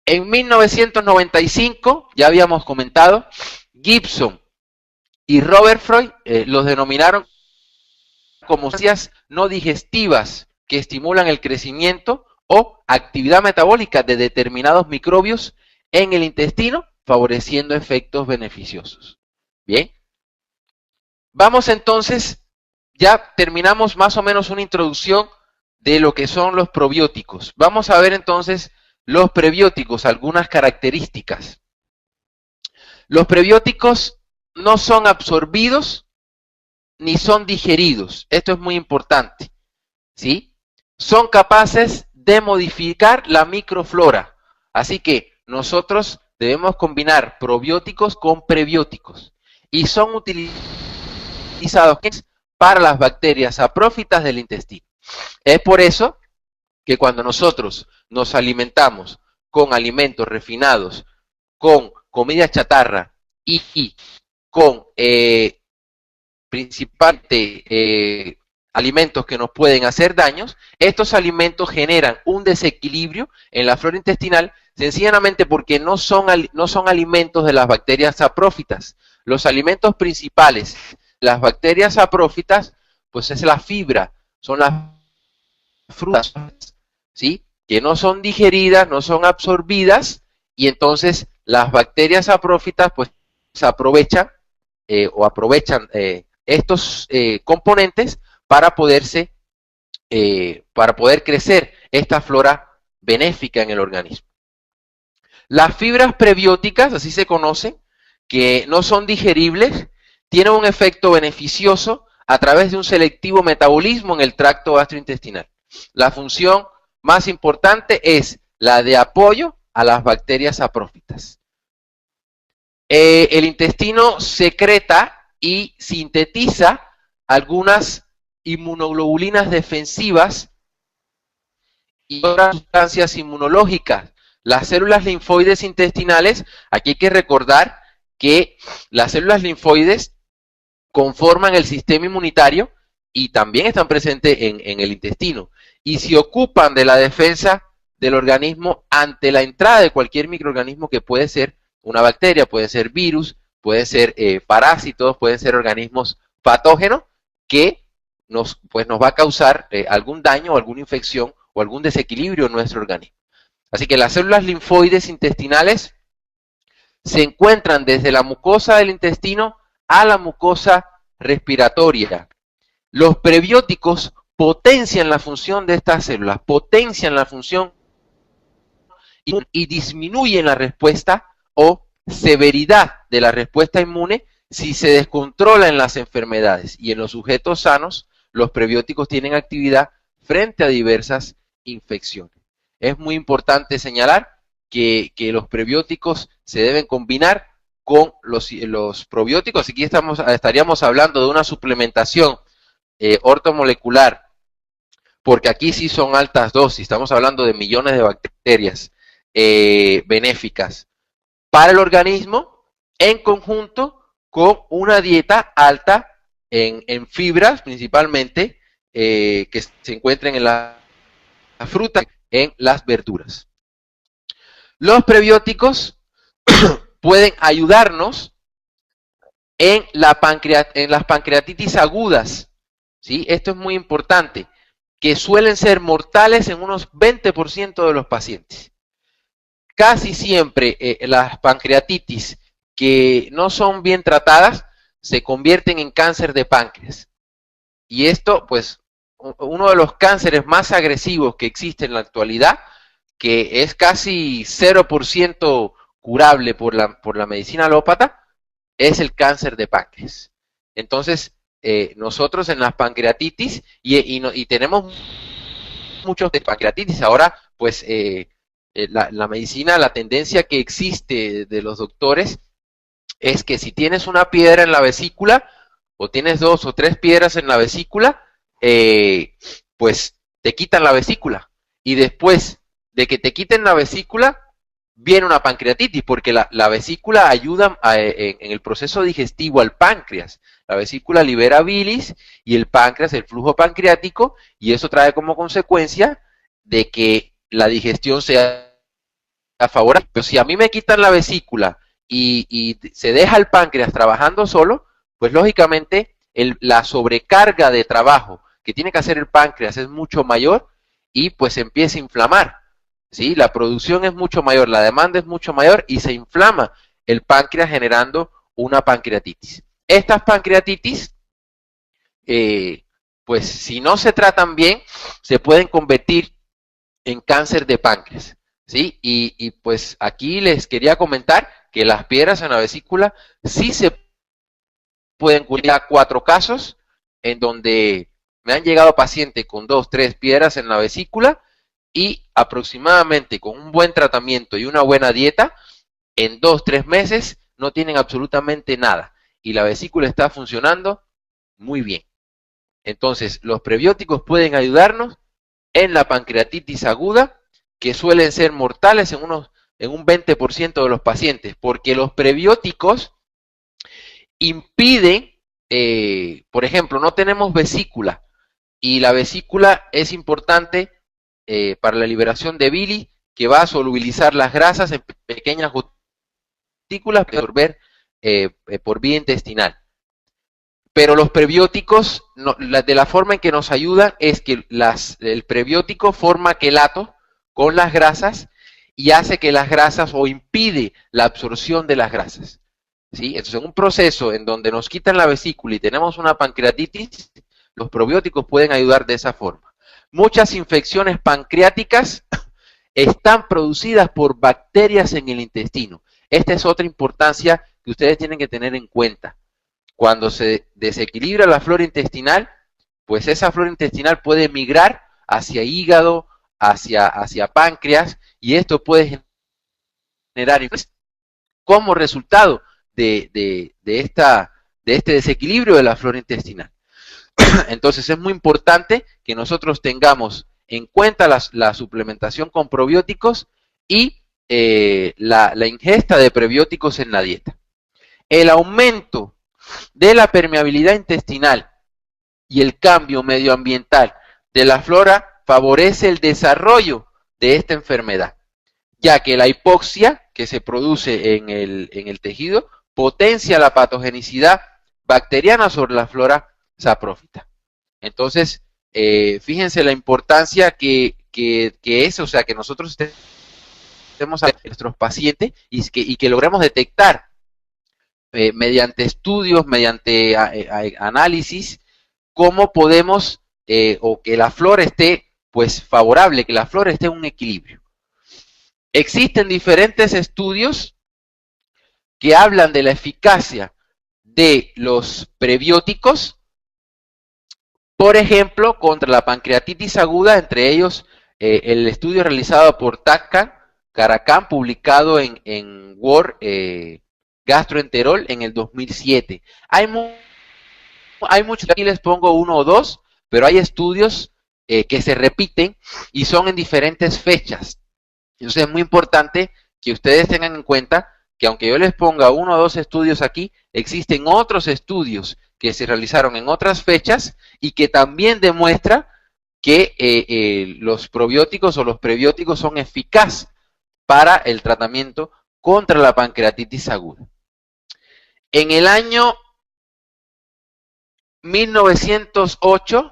En 1995, ya habíamos comentado, Gibson y Robert Freud los denominaron como sustancias no digestivas que estimulan el crecimiento o actividad metabólica de determinados microbios en el intestino, favoreciendo efectos beneficiosos. Bien, vamos entonces, ya terminamos más o menos una introducción de lo que son los probióticos. Vamos a ver entonces los prebióticos, algunas características. Los prebióticos no son absorbidos ni son digeridos. Esto es muy importante, ¿sí? Son capaces de modificar la microflora. Así que nosotros debemos combinar probióticos con prebióticos. Y son utilizados para las bacterias saprófitas del intestino. Es por eso que cuando nosotros nos alimentamos con alimentos refinados, con comida chatarra y con principalmente alimentos que nos pueden hacer daños, estos alimentos generan un desequilibrio en la flora intestinal, sencillamente porque no son alimentos de las bacterias saprófitas. Los alimentos principales de las bacterias saprófitas, pues es la fibra, son las frutas, ¿sí? Que no son digeridas, no son absorbidas, y entonces las bacterias saprófitas pues se aprovechan estos componentes para poder crecer esta flora benéfica en el organismo. Las fibras prebióticas, así se conocen, que no son digeribles, tienen un efecto beneficioso a través de un selectivo metabolismo en el tracto gastrointestinal. La función más importante es la de apoyo a las bacterias saprófitas. El intestino secreta y sintetiza algunas inmunoglobulinas defensivas y otras sustancias inmunológicas. Las células linfoides intestinales, aquí hay que recordar que las células linfoides conforman el sistema inmunitario y también están presentes en el intestino. Y se ocupan de la defensa del organismo ante la entrada de cualquier microorganismo que puede ser una bacteria, puede ser virus, puede ser parásitos, pueden ser organismos patógenos que nos va a causar algún daño o alguna infección o algún desequilibrio en nuestro organismo. Así que las células linfoides intestinales se encuentran desde la mucosa del intestino a la mucosa respiratoria. Los prebióticos potencian la función de estas células, potencian la función y disminuyen la respuesta o severidad de la respuesta inmune si se descontrola en las enfermedades. Y en los sujetos sanos, los prebióticos tienen actividad frente a diversas infecciones. Es muy importante señalar que los prebióticos se deben combinar con los probióticos. Aquí estaríamos hablando de una suplementación ortomolecular, porque aquí sí son altas dosis, estamos hablando de millones de bacterias benéficas para el organismo, en conjunto con una dieta alta en fibras, principalmente, que se encuentren en la fruta, en las verduras. Los prebióticos pueden ayudarnos en las pancreatitis agudas, ¿sí? Esto es muy importante, que suelen ser mortales en unos 20% de los pacientes. Casi siempre las pancreatitis que no son bien tratadas se convierten en cáncer de páncreas. Y esto, pues, uno de los cánceres más agresivos que existe en la actualidad, que es casi 0% curable por la medicina alópata, es el cáncer de páncreas. Entonces, nosotros en las pancreatitis, y tenemos muchos de pancreatitis, ahora, pues, la medicina, la tendencia que existe de los doctores es que si tienes una piedra en la vesícula, o tienes 2 o 3 piedras en la vesícula, pues te quitan la vesícula. Y después de que te quiten la vesícula, viene una pancreatitis, porque la vesícula ayuda en el proceso digestivo al páncreas. La vesícula libera bilis y el páncreas, el flujo pancreático, y eso trae como consecuencia de que la digestión sea favorable. Pero si a mí me quitan la vesícula y se deja el páncreas trabajando solo, pues lógicamente la sobrecarga de trabajo que tiene que hacer el páncreas es mucho mayor y pues se empieza a inflamar, ¿sí? La producción es mucho mayor, la demanda es mucho mayor y se inflama el páncreas generando una pancreatitis. Estas pancreatitis pues si no se tratan bien, se pueden convertir en cáncer de páncreas, ¿sí? Y pues aquí les quería comentar que las piedras en la vesícula sí se pueden curar. 4 casos en donde me han llegado pacientes con 2, 3 piedras en la vesícula y aproximadamente con un buen tratamiento y una buena dieta, en 2, 3 meses no tienen absolutamente nada y la vesícula está funcionando muy bien. Entonces, los prebióticos pueden ayudarnos en la pancreatitis aguda, que suelen ser mortales en un 20% de los pacientes, porque los prebióticos impiden, por ejemplo, no tenemos vesícula, y la vesícula es importante para la liberación de bilis, que va a solubilizar las grasas en pequeñas gotículas para absorber por vía intestinal. Pero los prebióticos, de la forma en que nos ayudan es que el prebiótico forma quelato con las grasas y hace que las grasas o impide la absorción de las grasas, ¿sí? Entonces, en un proceso en donde nos quitan la vesícula y tenemos una pancreatitis, los probióticos pueden ayudar de esa forma. Muchas infecciones pancreáticas están producidas por bacterias en el intestino. Esta es otra importancia que ustedes tienen que tener en cuenta. Cuando se desequilibra la flora intestinal, pues esa flora intestinal puede migrar hacia hígado, hacia páncreas, y esto puede generar como resultado de este desequilibrio de la flora intestinal. Entonces es muy importante que nosotros tengamos en cuenta la suplementación con probióticos y la ingesta de prebióticos en la dieta. El aumento de la permeabilidad intestinal y el cambio medioambiental de la flora favorece el desarrollo de esta enfermedad, ya que la hipoxia que se produce en el tejido potencia la patogenicidad bacteriana sobre la flora saprófita. Entonces, fíjense la importancia que es, o sea, que nosotros estemos a nuestros pacientes y que logremos detectar mediante estudios, mediante análisis, cómo podemos, o que la flora esté, pues, favorable, que la flora esté en un equilibrio. Existen diferentes estudios que hablan de la eficacia de los prebióticos, por ejemplo, contra la pancreatitis aguda, entre ellos el estudio realizado por Caracan, publicado en World Gastroenterol en el 2007. Hay muchos, aquí les pongo 1 o 2, pero hay estudios que se repiten y son en diferentes fechas. Entonces es muy importante que ustedes tengan en cuenta que aunque yo les ponga 1 o 2 estudios aquí, existen otros estudios que se realizaron en otras fechas y que también demuestra que los probióticos o los prebióticos son eficaces para el tratamiento contra la pancreatitis aguda. En el año 1908,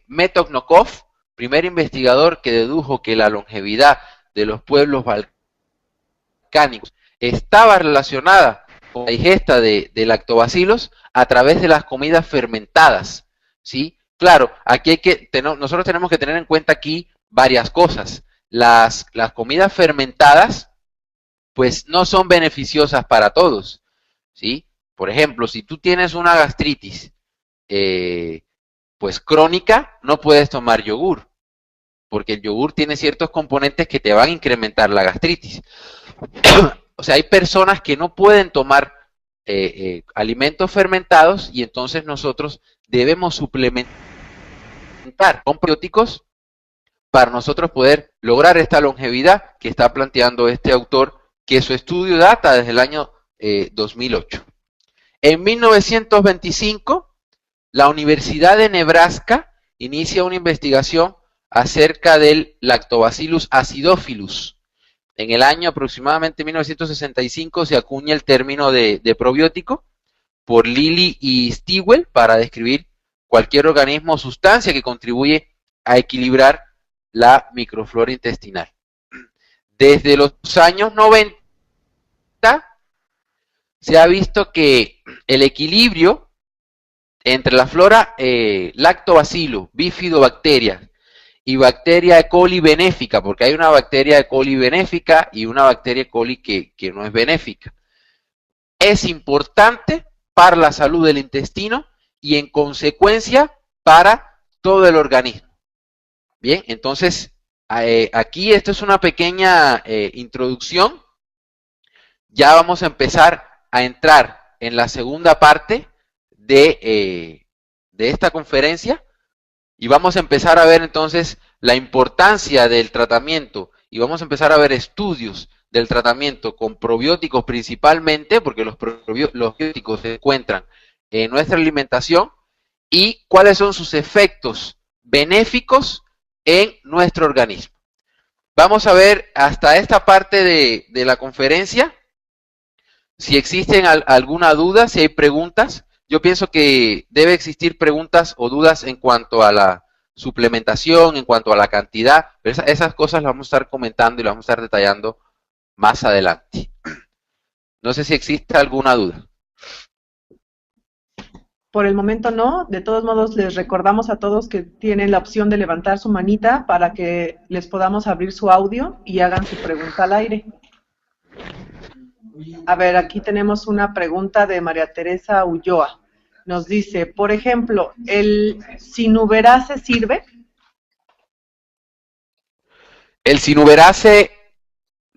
Metoknokov, primer investigador que dedujo que la longevidad de los pueblos balcánicos estaba relacionada con la ingesta de lactobacilos a través de las comidas fermentadas, ¿sí? Claro, aquí nosotros tenemos que tener en cuenta aquí varias cosas. Las comidas fermentadas, pues no son beneficiosas para todos, ¿sí? Por ejemplo, si tú tienes una gastritis, pues crónica, no puedes tomar yogur, porque el yogur tiene ciertos componentes que te van a incrementar la gastritis. O sea, hay personas que no pueden tomar alimentos fermentados y entonces nosotros debemos suplementar con probióticos para nosotros poder lograr esta longevidad que está planteando este autor, que su estudio data desde el año 2008. En 1925, la Universidad de Nebraska inicia una investigación acerca del Lactobacillus acidophilus. En el año aproximadamente 1965 se acuña el término de probiótico por Lilly y Stewell para describir cualquier organismo o sustancia que contribuye a equilibrar la microflora intestinal. Desde los años 90 se ha visto que el equilibrio entre la flora lactobacillus, bifidobacterias y bacteria E. coli benéfica, porque hay una bacteria E. coli benéfica y una bacteria E. coli que no es benéfica. Es importante para la salud del intestino y en consecuencia para todo el organismo. Bien, entonces aquí esto es una pequeña introducción. Ya vamos a empezar a entrar en la segunda parte de esta conferencia y vamos a empezar a ver entonces la importancia del tratamiento y vamos a empezar a ver estudios del tratamiento con probióticos principalmente, porque los probióticos se encuentran en nuestra alimentación, y cuáles son sus efectos benéficos en nuestro organismo. Vamos a ver hasta esta parte de la conferencia, si existen alguna duda, si hay preguntas. Yo pienso que debe existir preguntas o dudas en cuanto a la suplementación, en cuanto a la cantidad, pero esas cosas las vamos a estar comentando y las vamos a estar detallando más adelante. No sé si existe alguna duda. Por el momento no. De todos modos, les recordamos a todos que tienen la opción de levantar su manita para que les podamos abrir su audio y hagan su pregunta al aire. A ver, aquí tenemos una pregunta de María Teresa Ulloa. Nos dice, por ejemplo, ¿el sinuberase sirve? El sinuberase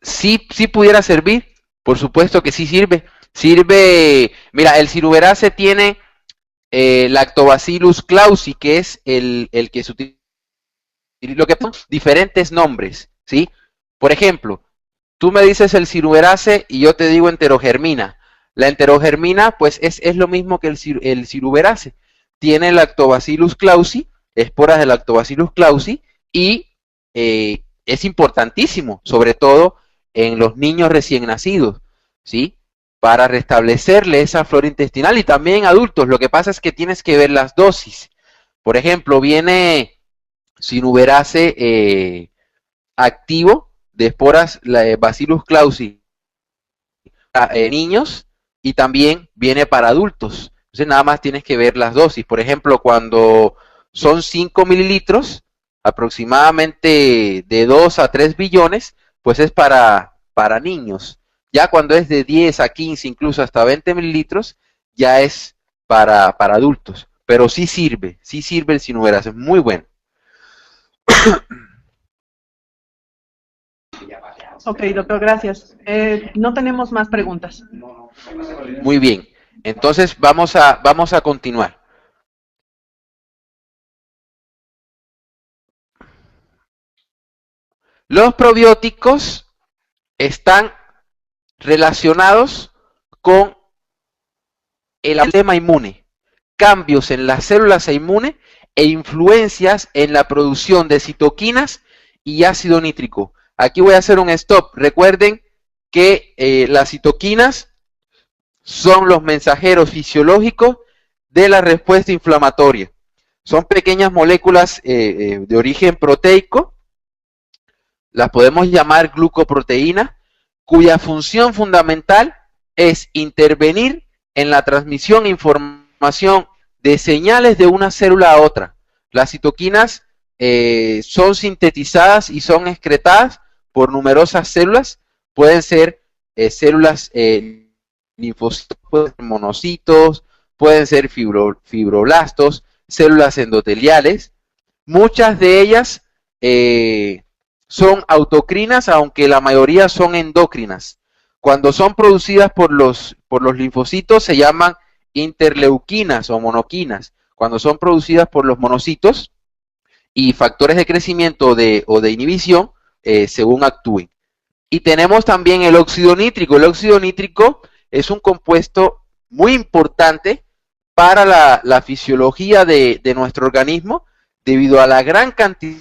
sí pudiera servir, por supuesto que sí sirve. Sirve, mira, el sinuberase tiene Lactobacillus clausi, que es el que se utiliza, lo que son diferentes nombres, ¿sí? Por ejemplo, tú me dices el sinuberase y yo te digo enterogermina. La enterogermina, pues, es lo mismo que el sinuberase. Tiene Lactobacillus clausi, esporas de Lactobacillus clausi, y es importantísimo, sobre todo en los niños recién nacidos, ¿sí? Para restablecerle esa flora intestinal y también en adultos. Lo que pasa es que tienes que ver las dosis. Por ejemplo, viene sinuberase activo de esporas Bacillus clausi niños y también viene para adultos. Entonces nada más tienes que ver las dosis. Por ejemplo, cuando son 5 mililitros, aproximadamente de 2 a 3 billones, pues es para niños. Ya cuando es de 10 a 15, incluso hasta 20 mililitros, ya es para adultos. Pero sí sirve el sinuberase, es muy bueno. Ok, doctor, gracias. No tenemos más preguntas. Muy bien, entonces vamos a continuar. Los probióticos están relacionados con el sistema inmune, cambios en las células inmunes e influencias en la producción de citoquinas y ácido nítrico. Aquí voy a hacer un stop. Recuerden que las citoquinas son los mensajeros fisiológicos de la respuesta inflamatoria. Son pequeñas moléculas de origen proteico, las podemos llamar glucoproteínas, cuya función fundamental es intervenir en la transmisión e información de señales de una célula a otra. Las citoquinas son sintetizadas y son excretadas por numerosas células. Pueden ser células linfocitos, pueden ser monocitos, pueden ser fibroblastos, células endoteliales. Muchas de ellas son autocrinas, aunque la mayoría son endócrinas. Cuando son producidas por los linfocitos se llaman interleuquinas o monoquinas. Cuando son producidas por los monocitos y factores de crecimiento o de inhibición, según actúen. Y tenemos también el óxido nítrico. El óxido nítrico es un compuesto muy importante para la fisiología de nuestro organismo, debido a la gran cantidad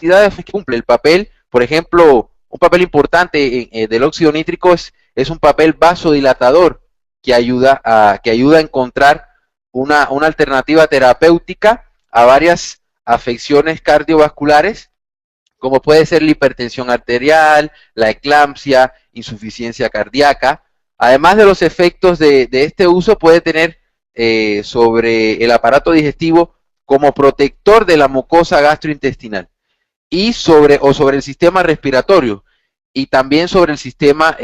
de que cumple el papel. Por ejemplo, un papel importante del óxido nítrico es un papel vasodilatador que ayuda a encontrar una alternativa terapéutica a varias afecciones cardiovasculares, como puede ser la hipertensión arterial, la eclampsia, insuficiencia cardíaca. Además de los efectos de este uso, puede tener sobre el aparato digestivo como protector de la mucosa gastrointestinal y sobre el sistema respiratorio y también sobre el sistema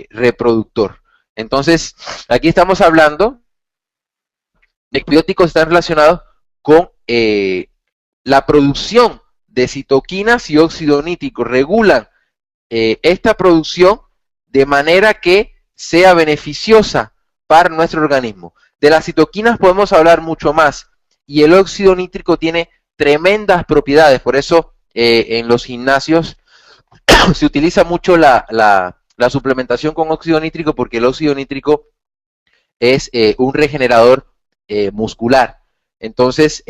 reproductor. Entonces, aquí estamos hablando de que probióticos están relacionados con la producción de citoquinas y óxido nítrico, regulan esta producción de manera que sea beneficiosa para nuestro organismo. De las citoquinas podemos hablar mucho más y el óxido nítrico tiene tremendas propiedades, por eso en los gimnasios se utiliza mucho la suplementación con óxido nítrico porque el óxido nítrico es un regenerador muscular. Entonces,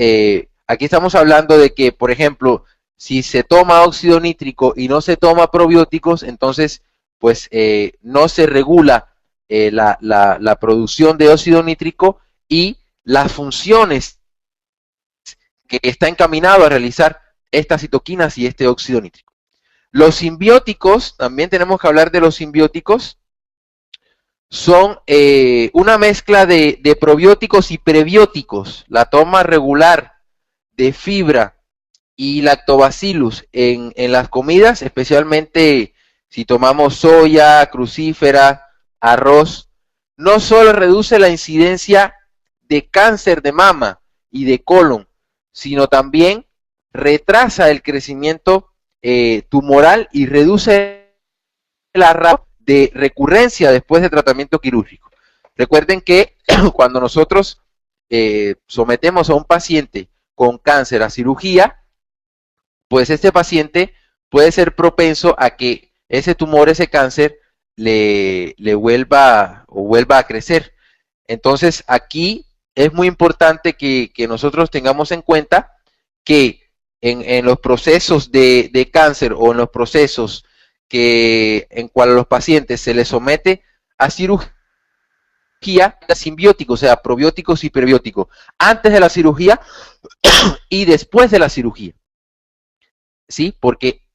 aquí estamos hablando de que, por ejemplo, si se toma óxido nítrico y no se toma probióticos, entonces, pues, no se regula la producción de óxido nítrico y las funciones que está encaminado a realizar estas citoquinas y este óxido nítrico. Los simbióticos, también tenemos que hablar de los simbióticos, son una mezcla de probióticos y prebióticos. La toma regular de fibra y lactobacillus en las comidas, especialmente si tomamos soya, crucífera, arroz, no solo reduce la incidencia de cáncer de mama y de colon, sino también retrasa el crecimiento tumoral y reduce la ratio de recurrencia después de tratamiento quirúrgico. Recuerden que cuando nosotros sometemos a un paciente con cáncer a cirugía, pues este paciente puede ser propenso a que ese tumor, ese cáncer, le vuelva a crecer. Entonces aquí es muy importante que nosotros tengamos en cuenta que en los procesos de cáncer o en los procesos en cual a los pacientes se les somete a cirugía simbiótico, o sea, probióticos y prebióticos, antes de la cirugía y después de la cirugía. ¿Sí? Porque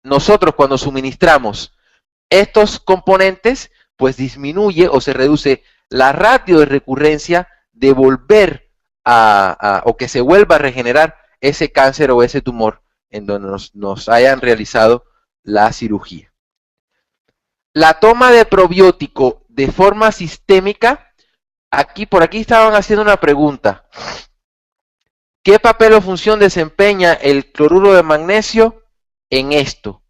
nosotros cuando suministramos estos componentes, pues disminuye o se reduce la ratio de recurrencia de volver o que se vuelva a regenerar ese cáncer o ese tumor en donde nos hayan realizado la cirugía. La toma de probiótico de forma sistémica, por aquí estaban haciendo una pregunta. ¿Qué papel o función desempeña el cloruro de magnesio en esto?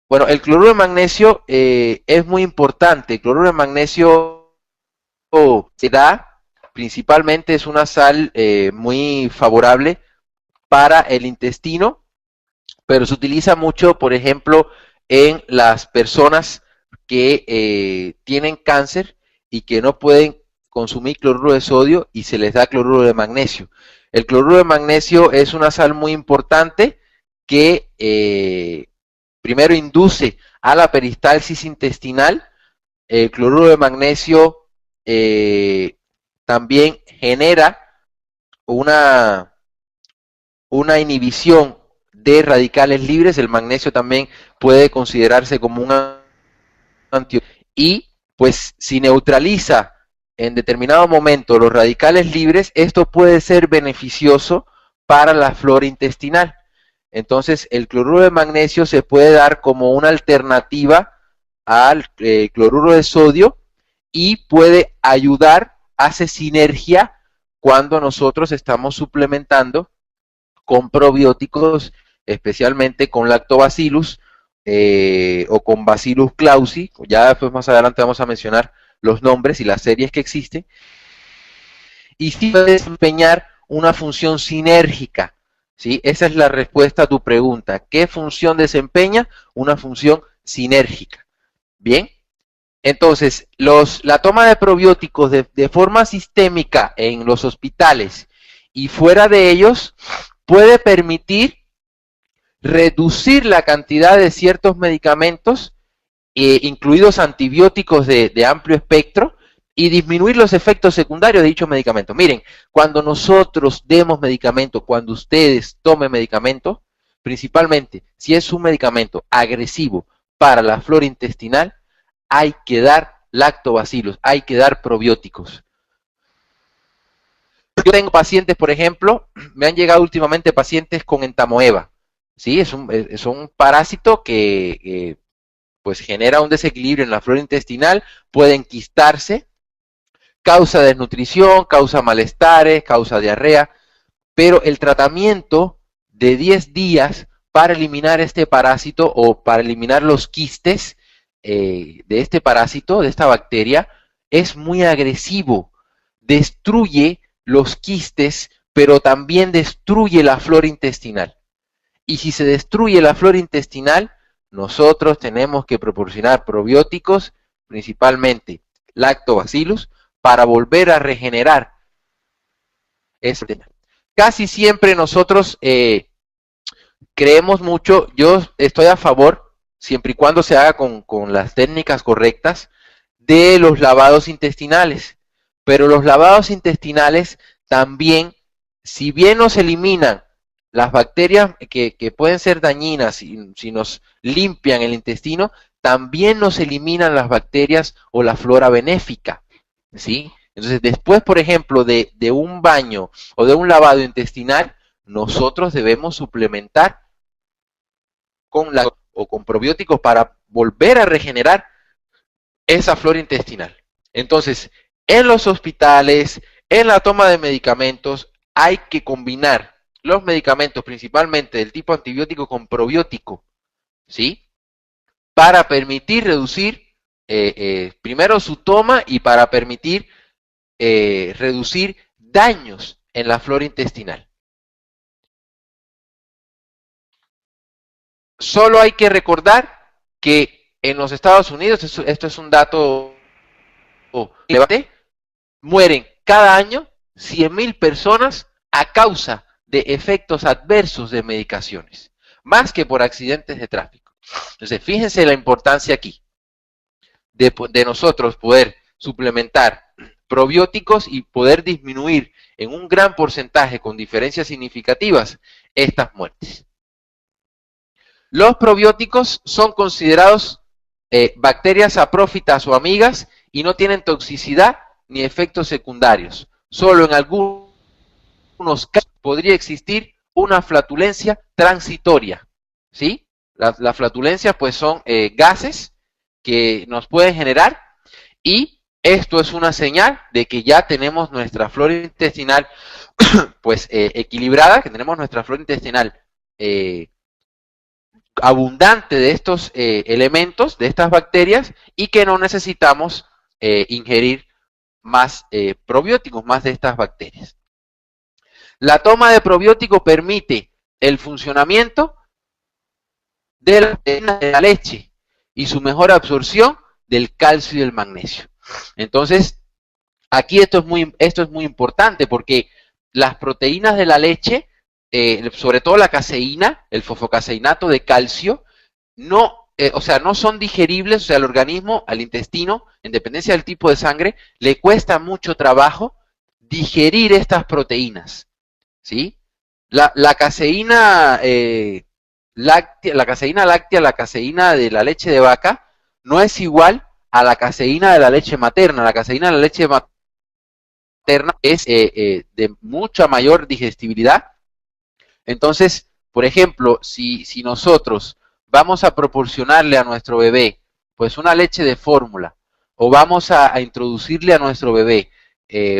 Bueno, el cloruro de magnesio es muy importante. El cloruro de magnesio se da, principalmente es una sal muy favorable para el intestino, pero se utiliza mucho, por ejemplo, en las personas que tienen cáncer y que no pueden consumir cloruro de sodio y se les da cloruro de magnesio. El cloruro de magnesio es una sal muy importante que primero induce a la peristalsis intestinal. El cloruro de magnesio también genera una inhibición de radicales libres. El magnesio también puede considerarse como un antióxido y pues si neutraliza en determinado momento los radicales libres, esto puede ser beneficioso para la flora intestinal. Entonces el cloruro de magnesio se puede dar como una alternativa al cloruro de sodio y puede ayudar, hace sinergia cuando nosotros estamos suplementando con probióticos, especialmente con lactobacillus o con bacillus clausi. Ya después más adelante vamos a mencionar los nombres y las series que existen, y sí puede desempeñar una función sinérgica, ¿sí? Esa es la respuesta a tu pregunta. ¿Qué función desempeña? Una función sinérgica. Bien, entonces, la toma de probióticos de forma sistémica en los hospitales y fuera de ellos puede permitir reducir la cantidad de ciertos medicamentos, incluidos antibióticos de amplio espectro, y disminuir los efectos secundarios de dichos medicamentos. Miren, cuando nosotros demos medicamento, cuando ustedes tomen medicamento, principalmente si es un medicamento agresivo para la flora intestinal, hay que dar lactobacillus, hay que dar probióticos. Yo tengo pacientes, por ejemplo, me han llegado últimamente pacientes con entamoeba, ¿sí? Es un parásito que pues genera un desequilibrio en la flora intestinal, puede enquistarse, causa desnutrición, causa malestares, causa diarrea, pero el tratamiento de 10 días para eliminar este parásito o para eliminar los quistes de este parásito, de esta bacteria, es muy agresivo. Destruye los quistes, pero también destruye la flora intestinal. Y si se destruye la flora intestinal, nosotros tenemos que proporcionar probióticos, principalmente lactobacillus, para volver a regenerar ese tema. Casi siempre nosotros creemos mucho, yo estoy a favor, siempre y cuando se haga con las técnicas correctas, de los lavados intestinales. Pero los lavados intestinales también, si bien nos eliminan las bacterias que pueden ser dañinas, si nos limpian el intestino, también nos eliminan las bacterias o la flora benéfica, ¿sí? Entonces, después, por ejemplo, de un baño o de un lavado intestinal, nosotros debemos suplementar con probióticos para volver a regenerar esa flora intestinal. Entonces, en los hospitales, en la toma de medicamentos, hay que combinar los medicamentos, principalmente del tipo antibiótico, con probiótico, ¿sí? Para permitir reducir primero su toma y para permitir reducir daños en la flora intestinal. Solo hay que recordar que en los Estados Unidos, esto es un dato relevante, mueren cada año 100.000 personas a causa de efectos adversos de medicaciones, más que por accidentes de tráfico. Entonces, fíjense la importancia aquí de nosotros poder suplementar probióticos y poder disminuir en un gran porcentaje, con diferencias significativas, estas muertes. Los probióticos son considerados bacterias saprófitas o amigas y no tienen toxicidad ni efectos secundarios. Solo en algunos casos podría existir una flatulencia transitoria, ¿sí? Las flatulencias pues son gases que nos pueden generar, y esto es una señal de que ya tenemos nuestra flora intestinal pues equilibrada, que tenemos nuestra flora intestinal abundante de estos elementos, de estas bacterias, y que no necesitamos ingerir más probióticos, más de estas bacterias. La toma de probiótico permite el funcionamiento de la leche y su mejor absorción del calcio y del magnesio. Entonces, aquí esto es muy importante, porque las proteínas de la leche, sobre todo la caseína, el fosfocaseinato de calcio, no son digeribles, o sea, al organismo, al intestino, en dependencia del tipo de sangre, le cuesta mucho trabajo digerir estas proteínas, ¿sí? La caseína láctea, la caseína de la leche de vaca, no es igual a la caseína de la leche materna. La caseína de la leche materna es de mucha mayor digestibilidad. Entonces, por ejemplo, si nosotros vamos a proporcionarle a nuestro bebé pues una leche de fórmula, o vamos a introducirle a nuestro bebé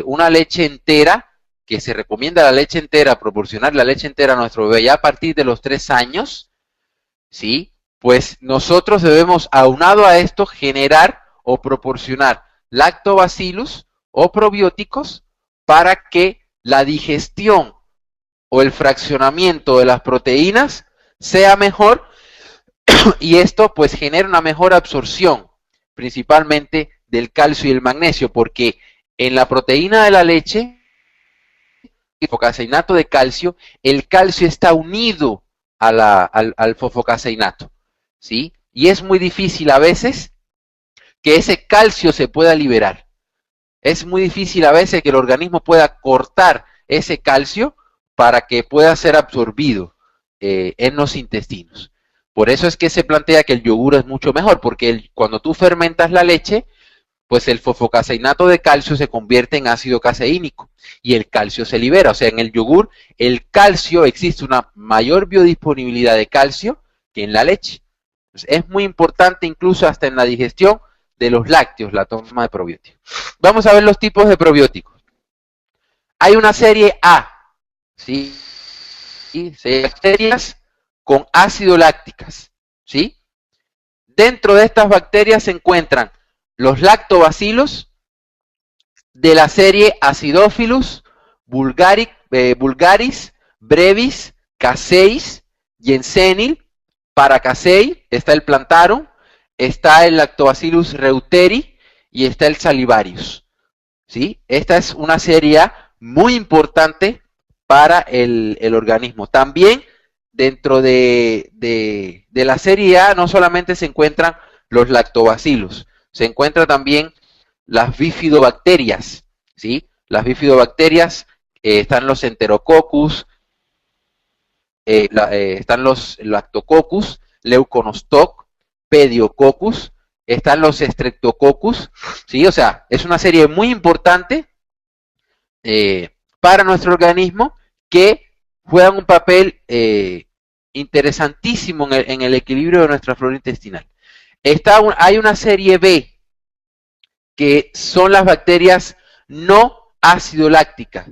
una leche entera, que se recomienda la leche entera, proporcionar la leche entera a nuestro bebé ya a partir de los 3 años, ¿sí? Pues nosotros debemos, aunado a esto, generar o proporcionar lactobacillus o probióticos para que la digestión o el fraccionamiento de las proteínas sea mejor, y esto pues genera una mejor absorción, principalmente del calcio y el magnesio, porque en la proteína de la leche, el fosfocaseinato de calcio, el calcio está unido al fosfocaseinato, ¿sí? Y es muy difícil a veces que ese calcio se pueda liberar. Es muy difícil a veces que el organismo pueda cortar ese calcio para que pueda ser absorbido en los intestinos. Por eso es que se plantea que el yogur es mucho mejor, porque cuando tú fermentas la leche, pues el fosfocaseinato de calcio se convierte en ácido caseínico y el calcio se libera. O sea, en el yogur, el calcio, existe una mayor biodisponibilidad de calcio que en la leche. Entonces, es muy importante incluso hasta en la digestión de los lácteos, la toma de probióticos. Vamos a ver los tipos de probióticos. Hay una serie A, ¿sí? Bacterias con ácido lácticas, ¿sí? Dentro de estas bacterias se encuentran los lactobacilos de la serie Acidophilus, vulgaris, brevis, casei, yensenil, paracasei, está el plantarum, está el Lactobacillus reuteri y está el salivarius, ¿sí? Esta es una serie A muy importante para el organismo. También dentro de la serie A no solamente se encuentran los lactobacilos, se encuentran también las bifidobacterias, ¿sí? Las bifidobacterias, están los enterococcus, están los lactococcus, leuconostoc, pediococcus, están los streptococcus, ¿sí? O sea, es una serie muy importante para nuestro organismo que juegan un papel interesantísimo en el equilibrio de nuestra flora intestinal. Hay una serie B, que son las bacterias no acidolácticas.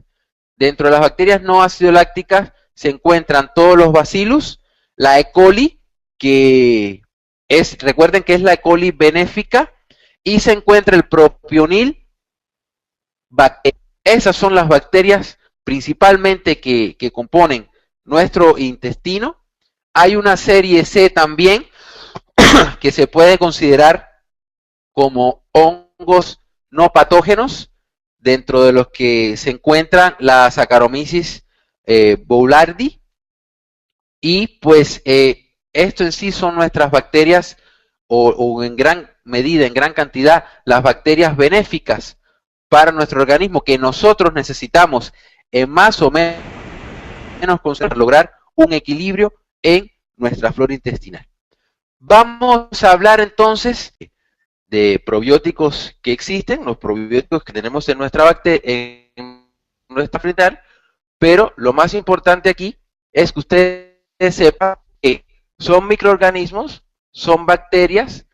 Dentro de las bacterias no acidolácticas se encuentran todos los bacillus, la E. coli, que recuerden que es la E. coli benéfica, y se encuentra el propionil bacteria. Esas son las bacterias principalmente que componen nuestro intestino. Hay una serie C también que se puede considerar como hongos no patógenos, dentro de los que se encuentran la Saccharomyces boulardii, y pues esto en sí son nuestras bacterias, o en gran medida, en gran cantidad, las bacterias benéficas para nuestro organismo, que nosotros necesitamos en más o menos lograr un equilibrio en nuestra flora intestinal. Vamos a hablar entonces de probióticos que existen, los probióticos que tenemos en nuestra flora, pero lo más importante aquí es que ustedes sepan que son microorganismos, son bacterias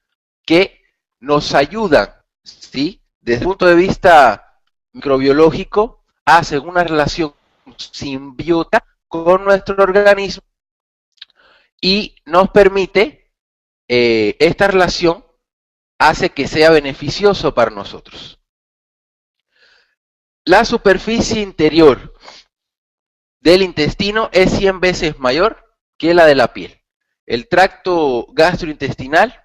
que nos ayudan, ¿sí? Desde el punto de vista microbiológico, hacen una relación simbiótica con nuestro organismo y nos permite, esta relación hace que sea beneficioso para nosotros. La superficie interior del intestino es 100 veces mayor que la de la piel. El tracto gastrointestinal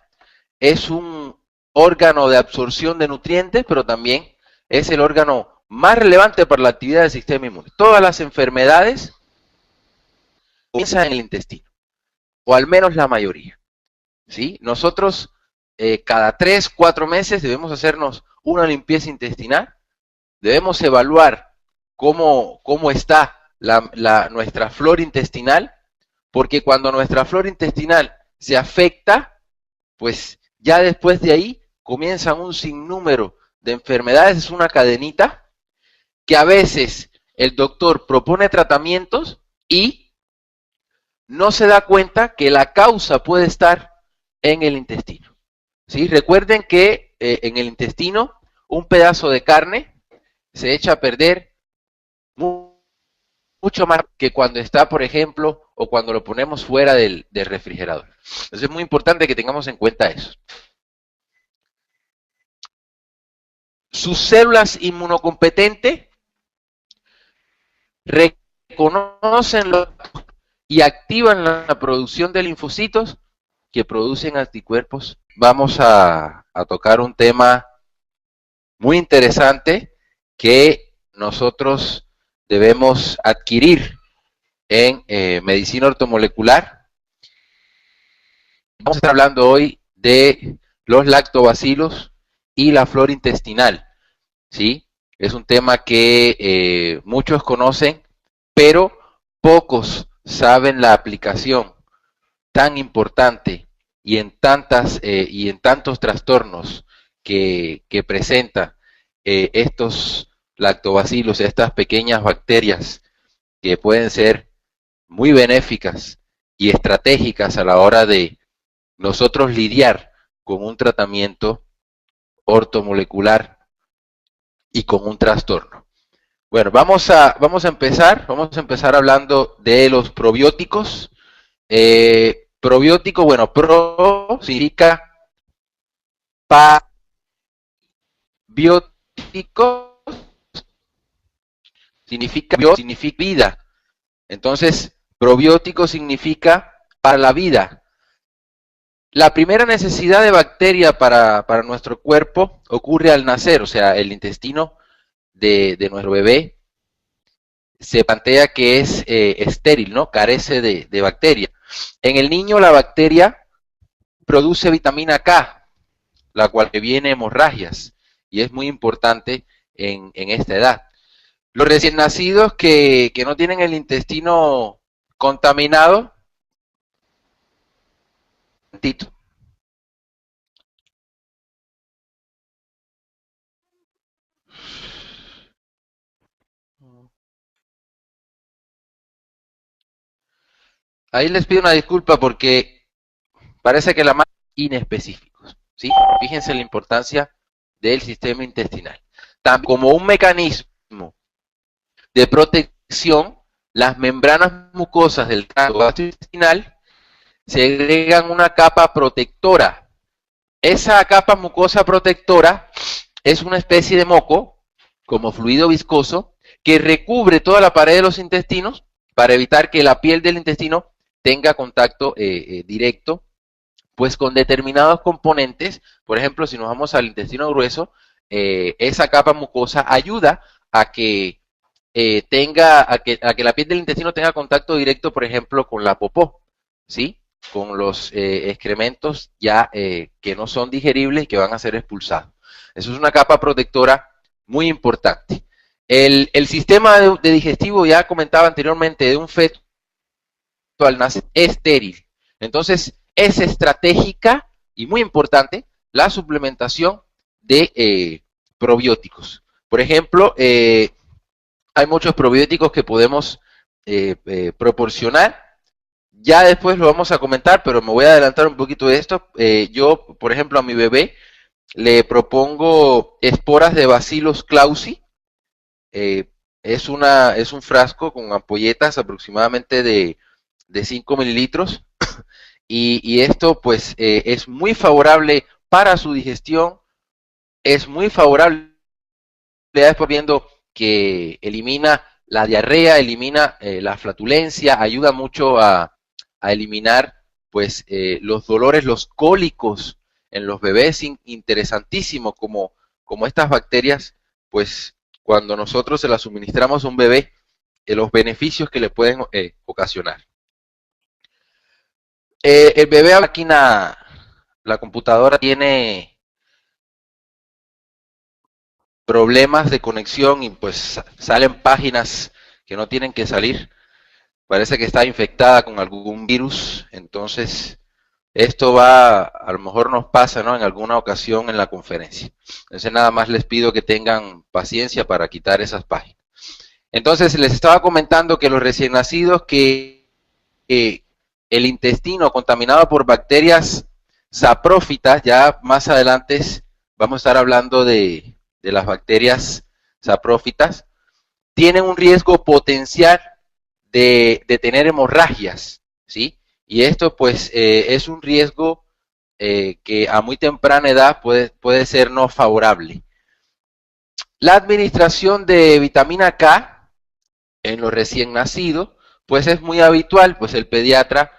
es un órgano de absorción de nutrientes, pero también es el órgano más relevante para la actividad del sistema inmune. Todas las enfermedades comienzan en el intestino, o al menos la mayoría, ¿sí? Nosotros cada 3-4 meses debemos hacernos una limpieza intestinal, debemos evaluar cómo está nuestra flora intestinal, porque cuando nuestra flora intestinal se afecta, pues ya después de ahí comienzan un sinnúmero de enfermedades, es una cadenita que a veces el doctor propone tratamientos y no se da cuenta que la causa puede estar en el intestino, ¿sí? Recuerden que en el intestino un pedazo de carne se echa a perder mucho más que cuando está, por ejemplo, o cuando lo ponemos fuera del refrigerador. Entonces es muy importante que tengamos en cuenta eso. Sus células inmunocompetentes reconocen y activan la producción de linfocitos que producen anticuerpos. Vamos a tocar un tema muy interesante que nosotros debemos adquirir en medicina ortomolecular. Vamos a estar hablando hoy de los lactobacilos y la flora intestinal, ¿sí? Es un tema que muchos conocen, pero pocos saben la aplicación tan importante y en tantos trastornos que presenta estos lactobacilos, estas pequeñas bacterias que pueden ser muy benéficas y estratégicas a la hora de nosotros lidiar con un tratamiento ortomolecular y con un trastorno. Bueno, vamos a empezar hablando de los probióticos. Probiótico, bueno, pro significa biótico, significa vida. Entonces, probiótico significa para la vida. La primera necesidad de bacteria para nuestro cuerpo ocurre al nacer, o sea, el intestino de nuestro bebé se plantea que es estéril, ¿no? Carece de bacteria. En el niño la bacteria produce vitamina K, la cual previene hemorragias, y es muy importante en esta edad. Los recién nacidos que no tienen el intestino contaminado, ahí les pido una disculpa porque parece que la más inespecíficos, ¿sí? Fíjense la importancia del sistema intestinal. También, como un mecanismo de protección, las membranas mucosas del tracto gastrointestinal segregan una capa protectora. Esa capa mucosa protectora es una especie de moco, como fluido viscoso, que recubre toda la pared de los intestinos para evitar que la piel del intestino tenga contacto directo pues con determinados componentes. Por ejemplo, si nos vamos al intestino grueso, esa capa mucosa ayuda a que a que la piel del intestino tenga contacto directo, por ejemplo, con la popó, ¿sí? Con los excrementos ya que no son digeribles y que van a ser expulsados. Eso es una capa protectora muy importante. El sistema de digestivo, ya comentaba anteriormente, de un feto al nacer es estéril. Entonces, es estratégica y muy importante la suplementación de probióticos. Por ejemplo, hay muchos probióticos que podemos proporcionar. Ya después lo vamos a comentar, pero me voy a adelantar un poquito de esto. Yo, por ejemplo, a mi bebé le propongo esporas de Bacillus clausi. Es un frasco con ampolletas aproximadamente de 5 mililitros. Y esto pues es muy favorable para su digestión, es muy favorable, por viendo que elimina la diarrea, elimina la flatulencia, ayuda mucho a eliminar pues los dolores, los cólicos en los bebés, interesantísimo como estas bacterias, pues cuando nosotros se las suministramos a un bebé, los beneficios que le pueden ocasionar. El bebé, aquí la computadora tiene problemas de conexión y pues salen páginas que no tienen que salir. Parece que está infectada con algún virus, entonces esto a lo mejor nos pasa, ¿no?, en alguna ocasión en la conferencia. Entonces nada más les pido que tengan paciencia para quitar esas páginas. Entonces les estaba comentando que los recién nacidos que el intestino contaminado por bacterias saprófitas, ya más adelante vamos a estar hablando de las bacterias saprófitas, tienen un riesgo potencial de tener hemorragias, ¿sí? Y esto pues es un riesgo que a muy temprana edad puede ser no favorable. La administración de vitamina K en los recién nacidos pues es muy habitual, pues el pediatra,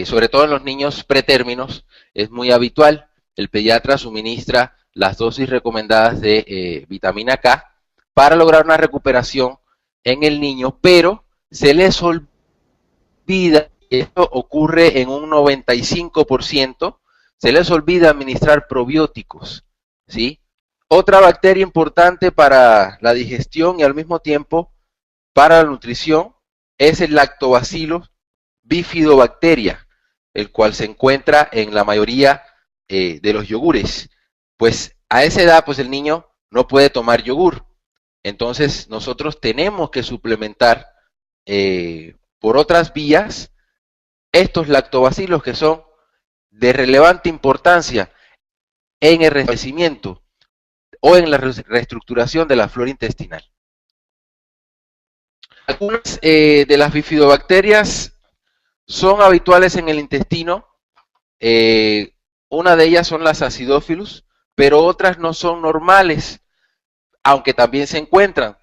sobre todo en los niños pretérminos, es muy habitual. El pediatra suministra las dosis recomendadas de vitamina K para lograr una recuperación en el niño, pero se les olvida, esto ocurre en un 95%, se les olvida administrar probióticos, ¿sí? Otra bacteria importante para la digestión y al mismo tiempo para la nutrición es el Lactobacillus bifidobacteria, el cual se encuentra en la mayoría de los yogures. pues a esa edad pues el niño no puede tomar yogur. Entonces nosotros tenemos que suplementar por otras vías estos lactobacilos que son de relevante importancia en el restablecimiento o en la reestructuración de la flora intestinal. Algunas de las bifidobacterias son habituales en el intestino. Una de ellas son las acidophilus, pero otras no son normales, aunque también se encuentran.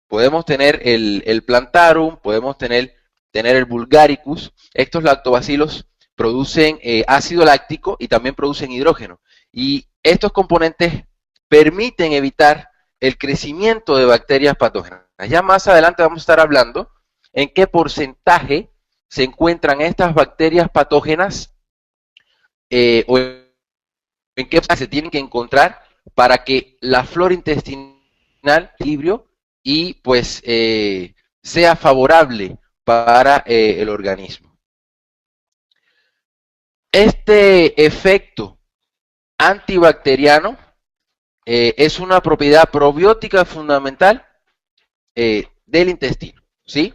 Podemos tener el plantarum, podemos tener el vulgaricus. Estos lactobacilos producen ácido láctico y también producen hidrógeno. Y estos componentes permiten evitar el crecimiento de bacterias patógenas. Ya más adelante vamos a estar hablando en qué porcentaje se encuentran estas bacterias patógenas o en qué se tienen que encontrar para que la flora intestinal equilibrio y pues sea favorable para el organismo. Este efecto antibacteriano es una propiedad probiótica fundamental del intestino, ¿sí?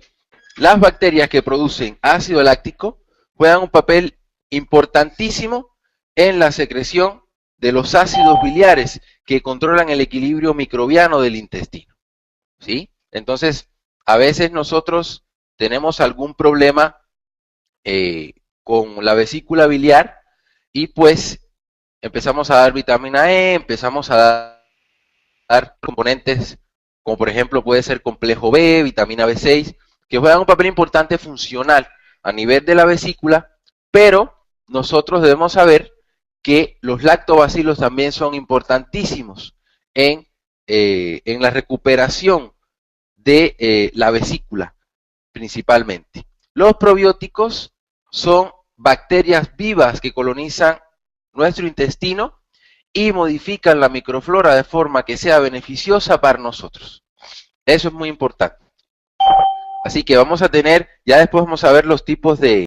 Las bacterias que producen ácido láctico juegan un papel importantísimo en la secreción de los ácidos biliares que controlan el equilibrio microbiano del intestino, ¿sí? Entonces, a veces nosotros tenemos algún problema con la vesícula biliar y pues empezamos a dar vitamina E, empezamos a dar componentes como por ejemplo puede ser complejo B, vitamina B6, que juegan un papel importante funcional a nivel de la vesícula, pero nosotros debemos saber que los lactobacilos también son importantísimos en la recuperación de la vesícula, principalmente. Los probióticos son bacterias vivas que colonizan nuestro intestino y modifican la microflora de forma que sea beneficiosa para nosotros. Eso es muy importante. Así que vamos a tener, ya después vamos a ver los tipos de